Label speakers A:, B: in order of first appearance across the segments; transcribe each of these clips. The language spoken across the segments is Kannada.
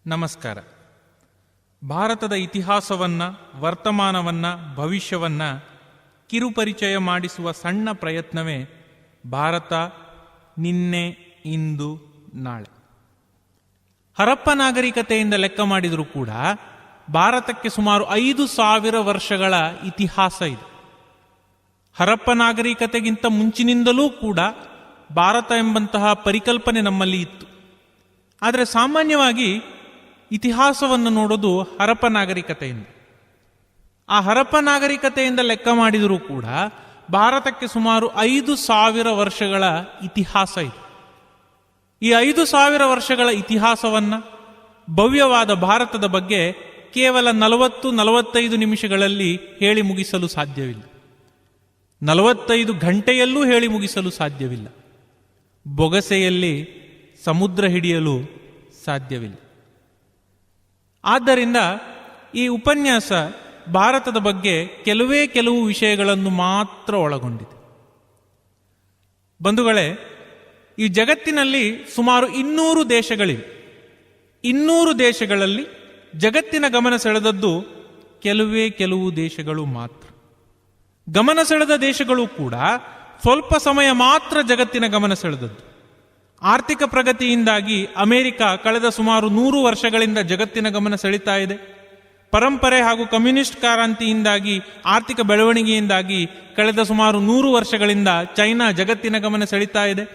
A: ನಮಸ್ಕಾರ. ಭಾರತದ ಇತಿಹಾಸವನ್ನು, ವರ್ತಮಾನವನ್ನು, ಭವಿಷ್ಯವನ್ನು ಕಿರುಪರಿಚಯ ಮಾಡಿಸುವ ಸಣ್ಣ ಪ್ರಯತ್ನವೇ ಭಾರತ ನಿನ್ನೆ, ಇಂದು, ನಾಳೆ. ಹರಪ್ಪ ನಾಗರಿಕತೆಯಿಂದ ಲೆಕ್ಕ ಮಾಡಿದರೂ ಕೂಡ ಭಾರತಕ್ಕೆ ಸುಮಾರು 5,000 ವರ್ಷಗಳ ಇತಿಹಾಸ ಇದೆ. ಹರಪ್ಪ ನಾಗರಿಕತೆಗಿಂತ ಮುಂಚಿನಿಂದಲೂ ಕೂಡ ಭಾರತ ಎಂಬಂತಹ ಪರಿಕಲ್ಪನೆ ನಮ್ಮಲ್ಲಿ ಇತ್ತು. ಆದರೆ ಸಾಮಾನ್ಯವಾಗಿ ಇತಿಹಾಸವನ್ನು ನೋಡೋದು ಹರಪ್ಪ ನಾಗರಿಕತೆಯಿಂದ. ಆ ಹರಪ್ಪ ನಾಗರಿಕತೆಯಿಂದ ಲೆಕ್ಕ ಮಾಡಿದರೂ ಕೂಡ ಭಾರತಕ್ಕೆ ಸುಮಾರು 5,000 ವರ್ಷಗಳ ಇತಿಹಾಸ ಇದೆ. ಈ 5,000 ವರ್ಷಗಳ ಇತಿಹಾಸವನ್ನು, ಭವ್ಯವಾದ ಭಾರತದ ಬಗ್ಗೆ ಕೇವಲ 40-45 ನಿಮಿಷಗಳಲ್ಲಿ ಹೇಳಿ ಮುಗಿಸಲು ಸಾಧ್ಯವಿಲ್ಲ. 45 ಗಂಟೆಯಲ್ಲೂ ಹೇಳಿ ಮುಗಿಸಲು ಸಾಧ್ಯವಿಲ್ಲ. ಬೊಗಸೆಯಲ್ಲಿ ಸಮುದ್ರ ಹಿಡಿಯಲು ಸಾಧ್ಯವಿಲ್ಲ. ಆದ್ದರಿಂದ ಈ ಉಪನ್ಯಾಸ ಭಾರತದ ಬಗ್ಗೆ ಕೆಲವು ವಿಷಯಗಳನ್ನು ಮಾತ್ರ ಒಳಗೊಂಡಿದೆ. ಬಂಧುಗಳೇ, ಈ ಜಗತ್ತಿನಲ್ಲಿ ಸುಮಾರು 200 ದೇಶಗಳಿವೆ. 200 ದೇಶಗಳಲ್ಲಿ ಜಗತ್ತಿನ ಗಮನ ಸೆಳೆದದ್ದು ಕೆಲವು ದೇಶಗಳು ಮಾತ್ರ. ಗಮನ ಸೆಳೆದ ದೇಶಗಳು ಕೂಡ ಸ್ವಲ್ಪ ಸಮಯ ಮಾತ್ರ ಜಗತ್ತಿನ ಗಮನ ಸೆಳೆದದ್ದು. ಆರ್ಥಿಕ ಪ್ರಗತಿಯಿಂದಾಗಿ ಅಮೆರಿಕ ಕಳೆದ ಸುಮಾರು 100 ವರ್ಷಗಳಿಂದ ಜಗತ್ತಿನ ಗಮನ ಸೆಳೀತಾ ಇದೆ. ಪರಂಪರೆ ಹಾಗೂ ಕಮ್ಯುನಿಸ್ಟ್ ಕ್ರಾಂತಿಯಿಂದಾಗಿ, ಆರ್ಥಿಕ ಬೆಳವಣಿಗೆಯಿಂದಾಗಿ ಕಳೆದ ಸುಮಾರು 100 ವರ್ಷಗಳಿಂದ ಚೈನಾ ಜಗತ್ತಿನ ಗಮನ ಸೆಳೀತಾ ಇದೆ.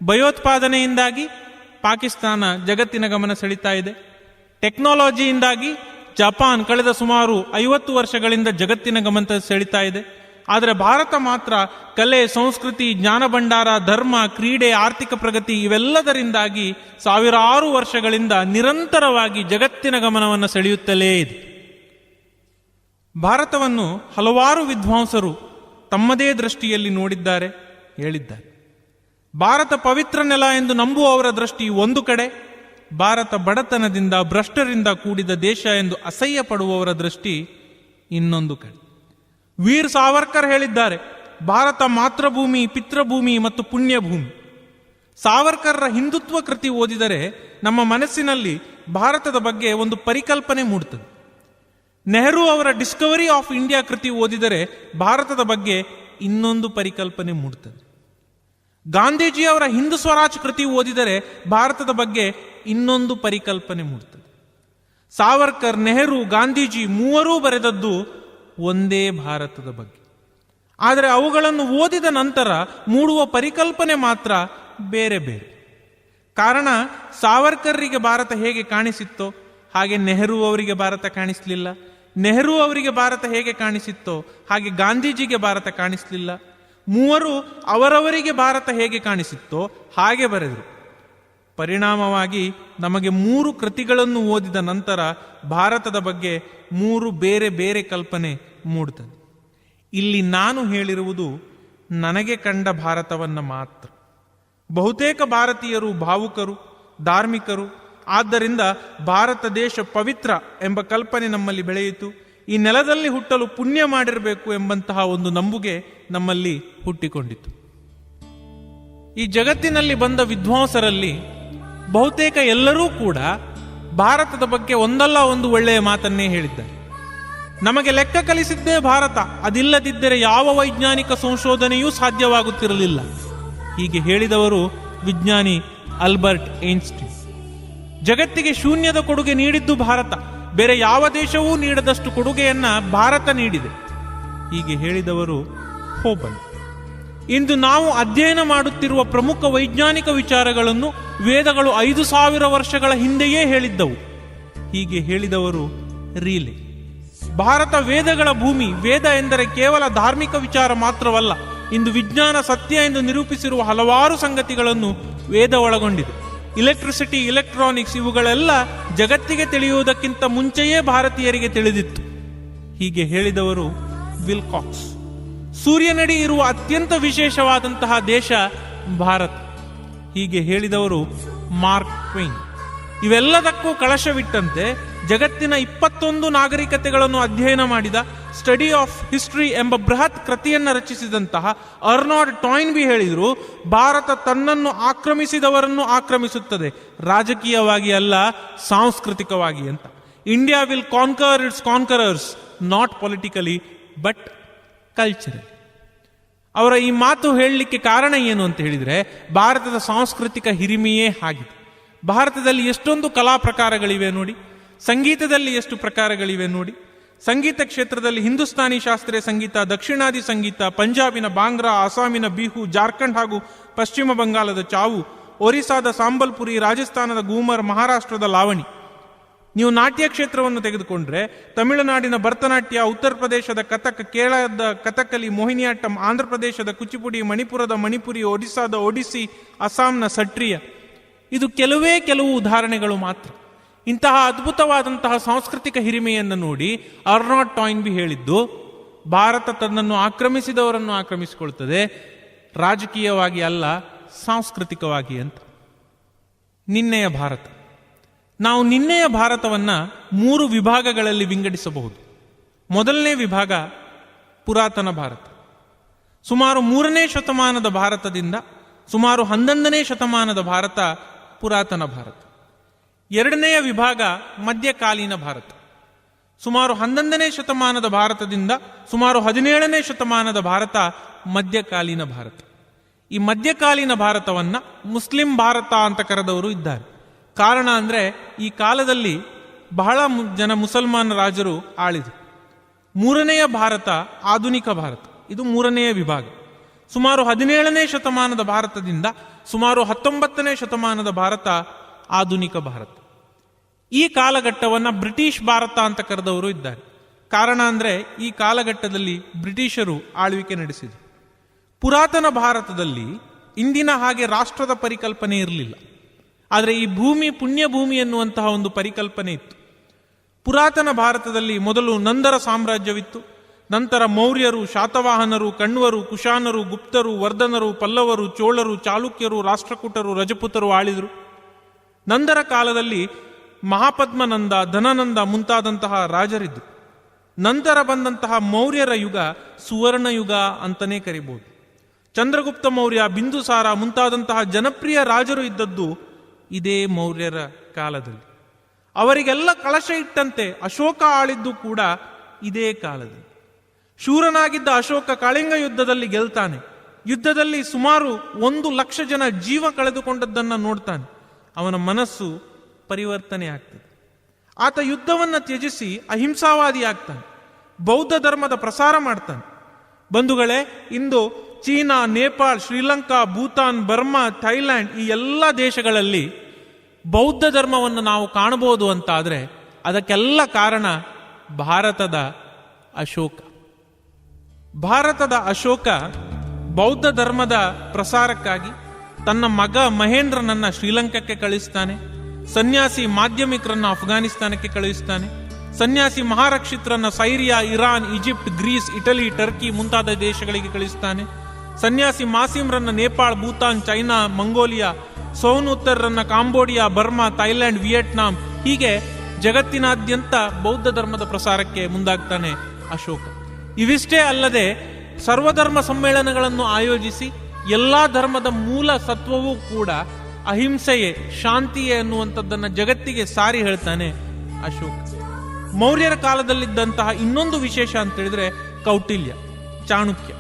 A: ಭಯೋತ್ಪಾದನೆಯಿಂದಾಗಿ ಪಾಕಿಸ್ತಾನ ಜಗತ್ತಿನ ಗಮನ ಸೆಳೀತಾ ಇದೆ. ಟೆಕ್ನಾಲಜಿಯಿಂದಾಗಿ ಜಪಾನ್ ಕಳೆದ ಸುಮಾರು 50 ವರ್ಷಗಳಿಂದ ಜಗತ್ತಿನ ಗಮನ ಸೆಳೀತಾ ಇದೆ. ಆದರೆ ಭಾರತ ಮಾತ್ರ ಕಲೆ, ಸಂಸ್ಕೃತಿ, ಜ್ಞಾನ ಭಂಡಾರ, ಧರ್ಮ, ಕ್ರೀಡೆ, ಆರ್ಥಿಕ ಪ್ರಗತಿ ಇವೆಲ್ಲದರಿಂದಾಗಿ ಸಾವಿರಾರು ವರ್ಷಗಳಿಂದ ನಿರಂತರವಾಗಿ ಜಗತ್ತಿನ ಗಮನವನ್ನು ಸೆಳೆಯುತ್ತಲೇ ಇದೆ. ಭಾರತವನ್ನು ಹಲವಾರು ವಿದ್ವಾಂಸರು ತಮ್ಮದೇ ದೃಷ್ಟಿಯಲ್ಲಿ ನೋಡಿದ್ದಾರೆ, ಹೇಳಿದ್ದಾರೆ. ಭಾರತ ಪವಿತ್ರ ನೆಲ ಎಂದು ನಂಬುವವರ ದೃಷ್ಟಿ ಒಂದು ಕಡೆ, ಭಾರತ ಬಡತನದಿಂದ, ಭ್ರಷ್ಟರಿಂದ ಕೂಡಿದ ದೇಶ ಎಂದು ಅಸಹ್ಯ ಪಡುವವರ ದೃಷ್ಟಿ ಇನ್ನೊಂದು ಕಡೆ. ವೀರ್ ಸಾವರ್ಕರ್ ಹೇಳಿದ್ದಾರೆ, ಭಾರತ ಮಾತೃಭೂಮಿ, ಪಿತೃಭೂಮಿ ಮತ್ತು ಪುಣ್ಯಭೂಮಿ. ಸಾವರ್ಕರ್ರ ಹಿಂದುತ್ವ ಕೃತಿ ಓದಿದರೆ ನಮ್ಮ ಮನಸ್ಸಿನಲ್ಲಿ ಭಾರತದ ಬಗ್ಗೆ ಒಂದು ಪರಿಕಲ್ಪನೆ ಮೂಡುತ್ತದೆ. ನೆಹರು ಅವರ ಡಿಸ್ಕವರಿ ಆಫ್ ಇಂಡಿಯಾ ಕೃತಿ ಓದಿದರೆ ಭಾರತದ ಬಗ್ಗೆ ಇನ್ನೊಂದು ಪರಿಕಲ್ಪನೆ ಮೂಡುತ್ತದೆ. ಗಾಂಧೀಜಿಯವರ ಹಿಂದೂ ಸ್ವರಾಜ್ ಕೃತಿ ಓದಿದರೆ ಭಾರತದ ಬಗ್ಗೆ ಇನ್ನೊಂದು ಪರಿಕಲ್ಪನೆ ಮೂಡುತ್ತದೆ. ಸಾವರ್ಕರ್, ನೆಹರು, ಗಾಂಧೀಜಿ ಮೂವರೂ ಬರೆದದ್ದು ಒಂದೇ ಭಾರತದ ಬಗ್ಗೆ. ಆದರೆ ಅವುಗಳನ್ನು ಓದಿದ ನಂತರ ಮೂಡುವ ಪರಿಕಲ್ಪನೆ ಮಾತ್ರ ಬೇರೆ ಬೇರೆ. ಕಾರಣ, ಸಾವರ್ಕರ್ರಿಗೆ ಭಾರತ ಹೇಗೆ ಕಾಣಿಸಿತ್ತೋ ಹಾಗೆ ನೆಹರು ಅವರಿಗೆ ಭಾರತ ಕಾಣಿಸಲಿಲ್ಲ. ನೆಹರು ಅವರಿಗೆ ಭಾರತ ಹೇಗೆ ಕಾಣಿಸಿತ್ತೋ ಹಾಗೆ ಗಾಂಧೀಜಿಗೆ ಭಾರತ ಕಾಣಿಸಲಿಲ್ಲ. ಮೂವರು ಅವರವರಿಗೆ ಭಾರತ ಹೇಗೆ ಕಾಣಿಸಿತ್ತೋ ಹಾಗೆ ಬರೆದರು. ಪರಿಣಾಮವಾಗಿ ನಮಗೆ 3 ಕೃತಿಗಳನ್ನು ಓದಿದ ನಂತರ ಭಾರತದ ಬಗ್ಗೆ 3 ಬೇರೆ ಬೇರೆ ಕಲ್ಪನೆ ಮೂಡುತ್ತದೆ. ಇಲ್ಲಿ ನಾನು ಹೇಳಿರುವುದು ನನಗೆ ಕಂಡ ಭಾರತವನ್ನು ಮಾತ್ರ. ಬಹುತೇಕ ಭಾರತೀಯರು ಭಾವುಕರು, ಧಾರ್ಮಿಕರು. ಆದ್ದರಿಂದ ಭಾರತ ದೇಶ ಪವಿತ್ರ ಎಂಬ ಕಲ್ಪನೆ ನಮ್ಮಲ್ಲಿ ಬೆಳೆಯಿತು. ಈ ನೆಲದಲ್ಲಿ ಹುಟ್ಟಲು ಪುಣ್ಯ ಮಾಡಿರಬೇಕು ಎಂಬಂತಹ ಒಂದು ನಂಬುಗೆ ನಮ್ಮಲ್ಲಿ ಹುಟ್ಟಿಕೊಂಡಿತು. ಈ ಜಗತ್ತಿನಲ್ಲಿ ಬಂದ ವಿದ್ವಾಂಸರಲ್ಲಿ ಬಹುತೇಕ ಎಲ್ಲರೂ ಕೂಡ ಭಾರತದ ಬಗ್ಗೆ ಒಂದಲ್ಲ ಒಂದು ಒಳ್ಳೆಯ ಮಾತನ್ನೇ ಹೇಳಿದ್ದಾರೆ. ನಮಗೆ ಲೆಕ್ಕ ಕಲಿಸಿದ್ದೇ ಭಾರತ, ಅದಿಲ್ಲದಿದ್ದರೆ ಯಾವ ವೈಜ್ಞಾನಿಕ ಸಂಶೋಧನೆಯೂ ಸಾಧ್ಯವಾಗುತ್ತಿರಲಿಲ್ಲ. ಹೀಗೆ ಹೇಳಿದವರು ವಿಜ್ಞಾನಿ ಆಲ್ಬರ್ಟ್ ಐನ್ಸ್ಟೀನ್. ಜಗತ್ತಿಗೆ ಶೂನ್ಯದ ಕೊಡುಗೆ ನೀಡಿದ್ದು ಭಾರತ, ಬೇರೆ ಯಾವ ದೇಶವೂ ನೀಡದಷ್ಟು ಕೊಡುಗೆಯನ್ನ ಭಾರತ ನೀಡಿದೆ. ಹೀಗೆ ಹೇಳಿದವರು ಹೋಬಲ್. ಇಂದು ನಾವು ಅಧ್ಯಯನ ಮಾಡುತ್ತಿರುವ ಪ್ರಮುಖ ವೈಜ್ಞಾನಿಕ ವಿಚಾರಗಳನ್ನು ವೇದಗಳು 5,000 ವರ್ಷಗಳ ಹಿಂದೆಯೇ ಹೇಳಿದ್ದವು. ಹೀಗೆ ಹೇಳಿದವರು ರೀಲೆ. ಭಾರತ ವೇದಗಳ ಭೂಮಿ. ವೇದ ಎಂದರೆ ಕೇವಲ ಧಾರ್ಮಿಕ ವಿಚಾರ ಮಾತ್ರವಲ್ಲ. ಇಂದು ವಿಜ್ಞಾನ ಸತ್ಯ ಎಂದು ನಿರೂಪಿಸಿರುವ ಹಲವಾರು ಸಂಗತಿಗಳನ್ನು ವೇದ ಒಳಗೊಂಡಿದೆ. ಇಲೆಕ್ಟ್ರಿಸಿಟಿ, ಇಲೆಕ್ಟ್ರಾನಿಕ್ಸ್ ಇವುಗಳೆಲ್ಲ ಜಗತ್ತಿಗೆ ತಿಳಿಯುವುದಕ್ಕಿಂತ ಮುಂಚೆಯೇ ಭಾರತೀಯರಿಗೆ ತಿಳಿದಿತ್ತು. ಹೀಗೆ ಹೇಳಿದವರು ವಿಲ್ಕಾಕ್ಸ್. ಸೂರ್ಯನಡಿ ಇರುವ ಅತ್ಯಂತ ವಿಶೇಷವಾದಂತಹ ದೇಶ ಭಾರತ. ಹೀಗೆ ಹೇಳಿದವರು ಮಾರ್ಕ್ ಟ್ವೇನ್. ಇವೆಲ್ಲದಕ್ಕೂ ಕಳಶವಿಟ್ಟಂತೆ ಜಗತ್ತಿನ 21 ನಾಗರಿಕತೆಗಳನ್ನು ಅಧ್ಯಯನ ಮಾಡಿದ, ಸ್ಟಡಿ ಆಫ್ ಹಿಸ್ಟರಿ ಎಂಬ ಬೃಹತ್ ಕೃತಿಯನ್ನು ರಚಿಸಿದಂತಹ ಅರ್ನಾಲ್ಡ್ ಟಾಯ್ನ್ಬಿ ಹೇಳಿದರು, ಭಾರತ ತನ್ನನ್ನು ಆಕ್ರಮಿಸಿದವರನ್ನು ಆಕ್ರಮಿಸುತ್ತದೆ, ರಾಜಕೀಯವಾಗಿ ಅಲ್ಲ, ಸಾಂಸ್ಕೃತಿಕವಾಗಿ ಅಂತ. India will conquer its conquerors not politically but culturally. ಅವರ ಈ ಮಾತು ಹೇಳಲಿಕ್ಕೆ ಕಾರಣ ಏನು ಅಂತ ಹೇಳಿದರೆ, ಭಾರತದ ಸಾಂಸ್ಕೃತಿಕ ಹಿರಿಮೆಯೇ ಆಗಿದೆ. ಭಾರತದಲ್ಲಿ ಎಷ್ಟೊಂದು ಕಲಾ ಪ್ರಕಾರಗಳಿವೆ ನೋಡಿ, ಸಂಗೀತದಲ್ಲಿ ಎಷ್ಟು ಪ್ರಕಾರಗಳಿವೆ ನೋಡಿ. ಸಂಗೀತ ಕ್ಷೇತ್ರದಲ್ಲಿ ಹಿಂದೂಸ್ತಾನಿ ಶಾಸ್ತ್ರೀಯ ಸಂಗೀತ, ದಕ್ಷಿಣಾದಿ ಸಂಗೀತ, ಪಂಜಾಬಿನ ಬಾಂಗ್ರಾ, ಅಸ್ಸಾಮಿನ ಬಿಹು, ಜಾರ್ಖಂಡ್ ಹಾಗೂ ಪಶ್ಚಿಮ ಬಂಗಾಳದ ಚಾವು, ಒರಿಸ್ಸಾದ ಸಾಂಬಲ್ಪುರಿ, ರಾಜಸ್ಥಾನದ ಗೂಮರ್, ಮಹಾರಾಷ್ಟ್ರದ ಲಾವಣಿ. ನೀವು ನಾಟ್ಯ ಕ್ಷೇತ್ರವನ್ನು ತೆಗೆದುಕೊಂಡ್ರೆ ತಮಿಳುನಾಡಿನ ಭರತನಾಟ್ಯ, ಉತ್ತರ ಪ್ರದೇಶದ ಕಥಕ್, ಕೇರಳದ ಕಥಕಲಿ, ಮೋಹಿನಿಯಾಟ್ಟಂ, ಆಂಧ್ರ ಪ್ರದೇಶದ ಕುಚಿಪುಡಿ, ಮಣಿಪುರದ ಮಣಿಪುರಿ, ಒಡಿಸ್ಸಾದ ಒಡಿಸ್ಸಿ, ಅಸ್ಸಾಂನ ಸಟ್ರಿಯ. ಇದು ಕೆಲವು ಉದಾಹರಣೆಗಳು ಮಾತ್ರ. ಇಂತಹ ಅದ್ಭುತವಾದಂತಹ ಸಾಂಸ್ಕೃತಿಕ ಹಿರಿಮೆಯನ್ನು ನೋಡಿ ಅರ್ನಾಲ್ಡ್ ಟಾಯ್ನ್ಬಿ ಹೇಳಿದ್ದು, ಭಾರತ ತನ್ನನ್ನು ಆಕ್ರಮಿಸಿದವರನ್ನು ಆಕ್ರಮಿಸಿಕೊಳ್ತದೆ, ರಾಜಕೀಯವಾಗಿ ಅಲ್ಲ, ಸಾಂಸ್ಕೃತಿಕವಾಗಿ ಅಂತ. ನಿನ್ನೆಯ ಭಾರತ. ನಾವು ನಿನ್ನೆಯ ಭಾರತವನ್ನು 3 ವಿಭಾಗಗಳಲ್ಲಿ ವಿಂಗಡಿಸಬಹುದು. ಮೊದಲನೇ ವಿಭಾಗ ಪುರಾತನ ಭಾರತ. ಸುಮಾರು 3ನೇ ಶತಮಾನದ ಭಾರತದಿಂದ ಸುಮಾರು 11ನೇ ಶತಮಾನದ ಭಾರತ ಪುರಾತನ ಭಾರತ. ಎರಡನೆಯ ವಿಭಾಗ ಮಧ್ಯಕಾಲೀನ ಭಾರತ. ಸುಮಾರು 11ನೇ ಶತಮಾನದ ಭಾರತದಿಂದ ಸುಮಾರು 17ನೇ ಶತಮಾನದ ಭಾರತ ಮಧ್ಯಕಾಲೀನ ಭಾರತ. ಈ ಮಧ್ಯಕಾಲೀನ ಭಾರತವನ್ನು ಮುಸ್ಲಿಂ ಭಾರತ ಅಂತ ಕರೆದವರು ಇದ್ದಾರೆ. ಕಾರಣ ಅಂದರೆ ಈ ಕಾಲದಲ್ಲಿ ಬಹಳ ಜನ ಮುಸಲ್ಮಾನ ರಾಜರು ಆಳಿದರು. 3ನೆಯ ಭಾರತ ಆಧುನಿಕ ಭಾರತ. ಇದು 3ನೆಯ ವಿಭಾಗ. ಸುಮಾರು 17ನೇ ಶತಮಾನದ ಭಾರತದಿಂದ ಸುಮಾರು 19ನೇ ಶತಮಾನದ ಭಾರತ ಆಧುನಿಕ ಭಾರತ. ಈ ಕಾಲಘಟ್ಟವನ್ನು ಬ್ರಿಟಿಷ್ ಭಾರತ ಅಂತ ಕರೆದವರು ಇದ್ದಾರೆ. ಕಾರಣ ಅಂದರೆ ಈ ಕಾಲಘಟ್ಟದಲ್ಲಿ ಬ್ರಿಟಿಷರು ಆಳ್ವಿಕೆ ನಡೆಸಿದರು. ಪುರಾತನ ಭಾರತದಲ್ಲಿ ಇಂದಿನ ಹಾಗೆ ರಾಷ್ಟ್ರದ ಪರಿಕಲ್ಪನೆ ಇರಲಿಲ್ಲ. ಆದರೆ ಈ ಭೂಮಿ ಪುಣ್ಯಭೂಮಿ ಎನ್ನುವಂತಹ ಒಂದು ಪರಿಕಲ್ಪನೆ ಇತ್ತು. ಪುರಾತನ ಭಾರತದಲ್ಲಿ ಮೊದಲು ನಂದರ ಸಾಮ್ರಾಜ್ಯವಿತ್ತು. ನಂತರ ಮೌರ್ಯರು, ಶಾತವಾಹನರು, ಕಣ್ವರು, ಕುಶಾನರು, ಗುಪ್ತರು, ವರ್ಧನರು, ಪಲ್ಲವರು, ಚೋಳರು, ಚಾಲುಕ್ಯರು, ರಾಷ್ಟ್ರಕೂಟರು, ರಜಪೂತರು ಆಳಿದರು. ನಂದರ ಕಾಲದಲ್ಲಿ ಮಹಾಪದ್ಮನಂದ, ಧನನಂದ ಮುಂತಾದಂತಹ ರಾಜರಿದ್ದರು. ನಂತರ ಬಂದಂತಹ ಮೌರ್ಯರ ಯುಗ ಸುವರ್ಣ ಯುಗ ಅಂತಲೇ ಕರಿಬಹುದು. ಚಂದ್ರಗುಪ್ತ ಮೌರ್ಯ, ಬಿಂದುಸಾರ ಮುಂತಾದಂತಹ ಜನಪ್ರಿಯ ರಾಜರು ಇದ್ದದ್ದು ಇದೇ ಮೌರ್ಯರ ಕಾಲದಲ್ಲಿ. ಅವರಿಗೆಲ್ಲ ಕಳಶ ಇಟ್ಟಂತೆ ಅಶೋಕ ಆಳಿದ್ದು ಕೂಡ ಇದೇ ಕಾಲದಲ್ಲಿ. ಶೂರನಾಗಿದ್ದ ಅಶೋಕ ಕಳಿಂಗ ಯುದ್ಧದಲ್ಲಿ ಗೆಲ್ತಾನೆ. ಯುದ್ಧದಲ್ಲಿ ಸುಮಾರು 1,00,000 ಜನ ಜೀವ ಕಳೆದುಕೊಂಡದ್ದನ್ನು ನೋಡ್ತಾನೆ. ಅವನ ಮನಸ್ಸು ಪರಿವರ್ತನೆ ಆಗ್ತದೆ. ಆತ ಯುದ್ಧವನ್ನು ತ್ಯಜಿಸಿ ಅಹಿಂಸಾವಾದಿ ಆಗ್ತಾನೆ. ಬೌದ್ಧ ಧರ್ಮದ ಪ್ರಸಾರ ಮಾಡ್ತಾನೆ. ಬಂಧುಗಳೇ, ಇಂದು China, Nepal, Sri Lanka, Bhutan, Burma, Thailand ಈ ಎಲ್ಲ ದೇಶಗಳಲ್ಲಿ ಬೌದ್ಧ ಧರ್ಮವನ್ನು ನಾವು ಕಾಣಬಹುದು ಅಂತಾದರೆ ಅದಕ್ಕೆಲ್ಲ ಕಾರಣ ಭಾರತದ ಅಶೋಕ. ಭಾರತದ ಅಶೋಕ ಬೌದ್ಧ ಧರ್ಮದ ಪ್ರಸಾರಕ್ಕಾಗಿ ತನ್ನ ಮಗ ಮಹೇಂದ್ರನನ್ನ ಶ್ರೀಲಂಕಾಕ್ಕೆ ಕಳಿಸ್ತಾನೆ. ಸನ್ಯಾಸಿ ಮಾಧ್ಯಮಿಕರನ್ನ ಅಫ್ಘಾನಿಸ್ತಾನಕ್ಕೆ ಕಳುಹಿಸ್ತಾನೆ. ಸನ್ಯಾಸಿ ಮಹಾರಕ್ಷಿತ್ರನ್ನ Syria, Iran, Egypt, Greece, Italy, Turkey ಮುಂತಾದ ದೇಶಗಳಿಗೆ ಕಳಿಸ್ತಾನೆ. ಸನ್ಯಾಸಿ ಮಾಸಿಮ್ರನ್ನ ನೇಪಾಳ, ಭೂತಾನ್, ಚೈನಾ, ಮಂಗೋಲಿಯಾ, ಸೋನುತ್ತರ್ರನ್ನ ಕಾಂಬೋಡಿಯಾ, ಬರ್ಮಾ, ಥೈಲ್ಯಾಂಡ್, ವಿಯೆಟ್ನಾಂ, ಹೀಗೆ ಜಗತ್ತಿನಾದ್ಯಂತ ಬೌದ್ಧ ಧರ್ಮದ ಪ್ರಸಾರಕ್ಕೆ ಮುಂದಾಗ್ತಾನೆ ಅಶೋಕ. ಇವಿಷ್ಟೇ ಅಲ್ಲದೆ ಸರ್ವಧರ್ಮ ಸಮ್ಮೇಳನಗಳನ್ನು ಆಯೋಜಿಸಿ ಎಲ್ಲಾ ಧರ್ಮದ ಮೂಲ ಸತ್ವವೂ ಕೂಡ ಅಹಿಂಸೆಯೇ, ಶಾಂತಿಯೇ ಅನ್ನುವಂಥದ್ದನ್ನು ಜಗತ್ತಿಗೆ ಸಾರಿ ಹೇಳ್ತಾನೆ ಅಶೋಕ. ಮೌರ್ಯರ ಕಾಲದಲ್ಲಿದ್ದಂತಹ ಇನ್ನೊಂದು ವಿಶೇಷ ಅಂತ ಹೇಳಿದ್ರೆ ಕೌಟಿಲ್ಯ, ಚಾಣಕ್ಯ.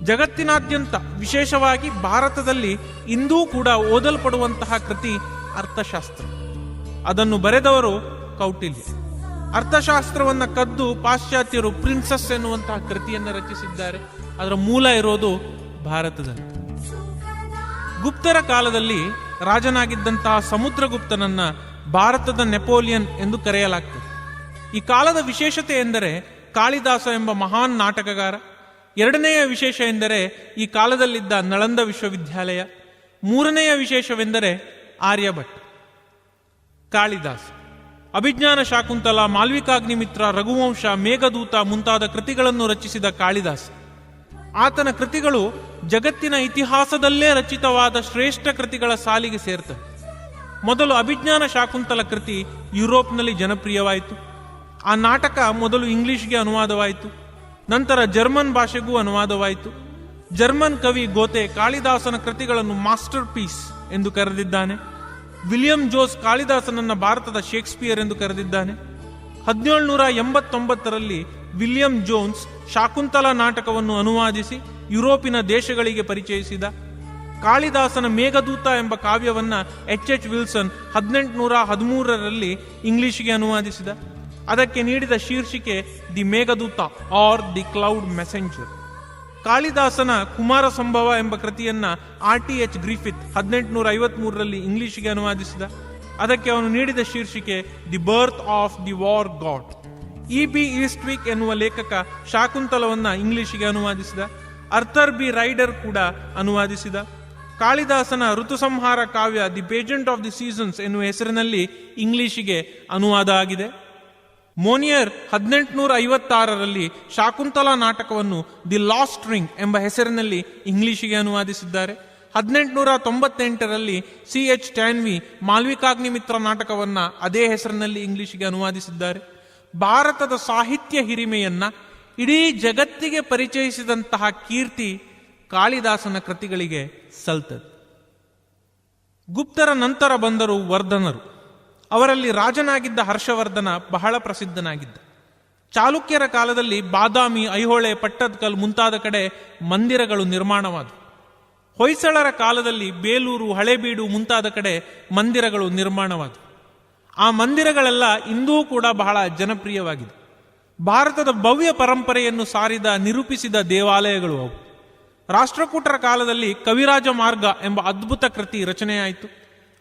A: ಜಗತ್ತಿನಾದ್ಯಂತ ವಿಶೇಷವಾಗಿ ಭಾರತದಲ್ಲಿ ಇಂದೂ ಕೂಡ ಓದಲ್ಪಡುವಂತಹ ಕೃತಿ ಅರ್ಥಶಾಸ್ತ್ರ. ಅದನ್ನು ಬರೆದವರು ಕೌಟಿಲ್ಯ. ಅರ್ಥಶಾಸ್ತ್ರವನ್ನು ಕದ್ದು ಪಾಶ್ಚಾತ್ಯರು ಪ್ರಿನ್ಸಸ್ ಎನ್ನುವಂತಹ ಕೃತಿಯನ್ನು ರಚಿಸಿದ್ದಾರೆ. ಅದರ ಮೂಲ ಇರೋದು ಭಾರತದಲ್ಲಿ. ಗುಪ್ತರ ಕಾಲದಲ್ಲಿ ರಾಜನಾಗಿದ್ದಂತಹ ಸಮುದ್ರಗುಪ್ತನನ್ನ ಭಾರತದ ನೆಪೋಲಿಯನ್ ಎಂದು ಕರೆಯಲಾಗ್ತದೆ. ಈ ಕಾಲದ ವಿಶೇಷತೆ ಎಂದರೆ ಕಾಳಿದಾಸ ಎಂಬ ಮಹಾನ್ ನಾಟಕಗಾರ. ಎರಡನೆಯ ವಿಶೇಷ ಎಂದರೆ ಈ ಕಾಲದಲ್ಲಿದ್ದ ನಳಂದ ವಿಶ್ವವಿದ್ಯಾಲಯ. ಮೂರನೆಯ ವಿಶೇಷವೆಂದರೆ ಆರ್ಯಭಟ್. ಕಾಳಿದಾಸ ಅಭಿಜ್ಞಾನ ಶಾಕುಂತಲ, ಮಾಲ್ವಿಕಾಗ್ನಿಮಿತ್ರ, ರಘುವಂಶ, ಮೇಘದೂತ ಮುಂತಾದ ಕೃತಿಗಳನ್ನು ರಚಿಸಿದ ಕಾಳಿದಾಸ. ಆತನ ಕೃತಿಗಳು ಜಗತ್ತಿನ ಇತಿಹಾಸದಲ್ಲೇ ರಚಿತವಾದ ಶ್ರೇಷ್ಠ ಕೃತಿಗಳ ಸಾಲಿಗೆ ಸೇರ್ತವೆ. ಮೊದಲು ಅಭಿಜ್ಞಾನ ಶಾಕುಂತಲ ಕೃತಿ ಯುರೋಪ್ನಲ್ಲಿ ಜನಪ್ರಿಯವಾಯಿತು. ಆ ನಾಟಕ ಮೊದಲು ಇಂಗ್ಲಿಷ್ಗೆ ಅನುವಾದವಾಯಿತು. ನಂತರ ಜರ್ಮನ್ ಭಾಷೆಗೂ ಅನುವಾದವಾಯಿತು. ಜರ್ಮನ್ ಕವಿ ಗೋತೆ ಕಾಳಿದಾಸನ ಕೃತಿಗಳನ್ನು ಮಾಸ್ಟರ್ ಪೀಸ್ ಎಂದು ಕರೆದಿದ್ದಾನೆ. ವಿಲಿಯಂ ಜೋಸ್ ಕಾಳಿದಾಸನನ್ನ ಭಾರತದ ಶೇಕ್ಸ್ಪಿಯರ್ ಎಂದು ಕರೆದಿದ್ದಾನೆ. 1789ರಲ್ಲಿ ವಿಲಿಯಂ ಜೋನ್ಸ್ ಶಾಕುಂತಲ ನಾಟಕವನ್ನು ಅನುವಾದಿಸಿ ಯುರೋಪಿನ ದೇಶಗಳಿಗೆ ಪರಿಚಯಿಸಿದ. ಕಾಳಿದಾಸನ ಮೇಘದೂತ ಎಂಬ ಕಾವ್ಯವನ್ನ ಎಚ್ ವಿಲ್ಸನ್ 1813ರಲ್ಲಿ ಇಂಗ್ಲಿಷಿಗೆ ಅನುವಾದಿಸಿದ. ಅದಕ್ಕೆ ನೀಡಿದ ಶೀರ್ಷಿಕೆ the Meghaduta or the cloud messenger. ಕಾಳಿದಾಸನ ಕುಮಾರ ಸಂಭವ ಎಂಬ ಕೃತಿಯನ್ನ RTH ಗ್ರಿಫಿತ್ 1853ರಲ್ಲಿ ಇಂಗ್ಲಿಷಿಗೆ ಅನುವಾದಿಸಿದ. ಅದಕ್ಕೆ ಅವನು ನೀಡಿದ ಶೀರ್ಷಿಕೆ the birth of the war god. E.B. Eastwick ಎನ್ನುವ ಲೇಖಕ ಶಾಕುಂತಲವನ್ನ ಇಂಗ್ಲಿಷಿಗೆ ಅನುವಾದಿಸಿದ. ಅರ್ಥರ್ ಬಿ ರೈಡರ್ ಕೂಡ ಅನುವಾದಿಸಿದ. ಕಾಳಿದಾಸನ ಋತುಸಂಹಾರ ಕಾವ್ಯ the pageant of the seasons ಎನ್ನುವ ಹೆಸರಿನಲ್ಲಿ ಇಂಗ್ಲಿಷಿಗೆ ಅನುವಾದ ಆಗಿದೆ. ಮೋನಿಯರ್ 1856ರಲ್ಲಿ ಶಾಕುಂತಲ ನಾಟಕವನ್ನು ದಿ ಲಾಸ್ಟ್ ರಿಂಗ್ ಎಂಬ ಹೆಸರಿನಲ್ಲಿ ಇಂಗ್ಲಿಷಿಗೆ ಅನುವಾದಿಸಿದ್ದಾರೆ. 1898ರಲ್ಲಿ C.H. ಟ್ಯಾನ್ವಿ ಮಾಲ್ವಿಕಾಗ್ನಿಮಿತ್ರ ನಾಟಕವನ್ನ ಅದೇ ಹೆಸರಿನಲ್ಲಿ ಇಂಗ್ಲಿಷಿಗೆ ಅನುವಾದಿಸಿದ್ದಾರೆ. ಭಾರತದ ಸಾಹಿತ್ಯ ಹಿರಿಮೆಯನ್ನ ಇಡೀ ಜಗತ್ತಿಗೆ ಪರಿಚಯಿಸಿದಂತಹ ಕೀರ್ತಿ ಕಾಳಿದಾಸನ ಕೃತಿಗಳಿಗೆ ಸಲ್ತದೆ. ಗುಪ್ತರ ನಂತರ ಬಂದರು ವರ್ಧನರು. ಅವರಲ್ಲಿ ರಾಜನಾಗಿದ್ದ ಹರ್ಷವರ್ಧನ ಬಹಳ ಪ್ರಸಿದ್ಧನಾಗಿದ್ದ. ಚಾಲುಕ್ಯರ ಕಾಲದಲ್ಲಿ ಬಾದಾಮಿ, ಐಹೊಳೆ, ಪಟ್ಟದ್ಕಲ್ ಮುಂತಾದ ಕಡೆ ಮಂದಿರಗಳು ನಿರ್ಮಾಣವಾದವು. ಹೊಯ್ಸಳರ ಕಾಲದಲ್ಲಿ ಬೇಲೂರು, ಹಳೇಬೀಡು ಮುಂತಾದ ಕಡೆ ಮಂದಿರಗಳು ನಿರ್ಮಾಣವಾದವು. ಆ ಮಂದಿರಗಳೆಲ್ಲ ಇಂದೂ ಕೂಡ ಬಹಳ ಜನಪ್ರಿಯವಾಗಿದೆ. ಭಾರತದ ಭವ್ಯ ಪರಂಪರೆಯನ್ನು ಸಾರಿದ, ನಿರೂಪಿಸಿದ ದೇವಾಲಯಗಳು ಅವು. ರಾಷ್ಟ್ರಕೂಟರ ಕಾಲದಲ್ಲಿ ಕವಿರಾಜ ಮಾರ್ಗ ಎಂಬ ಅದ್ಭುತ ಕೃತಿ ರಚನೆಯಾಯಿತು.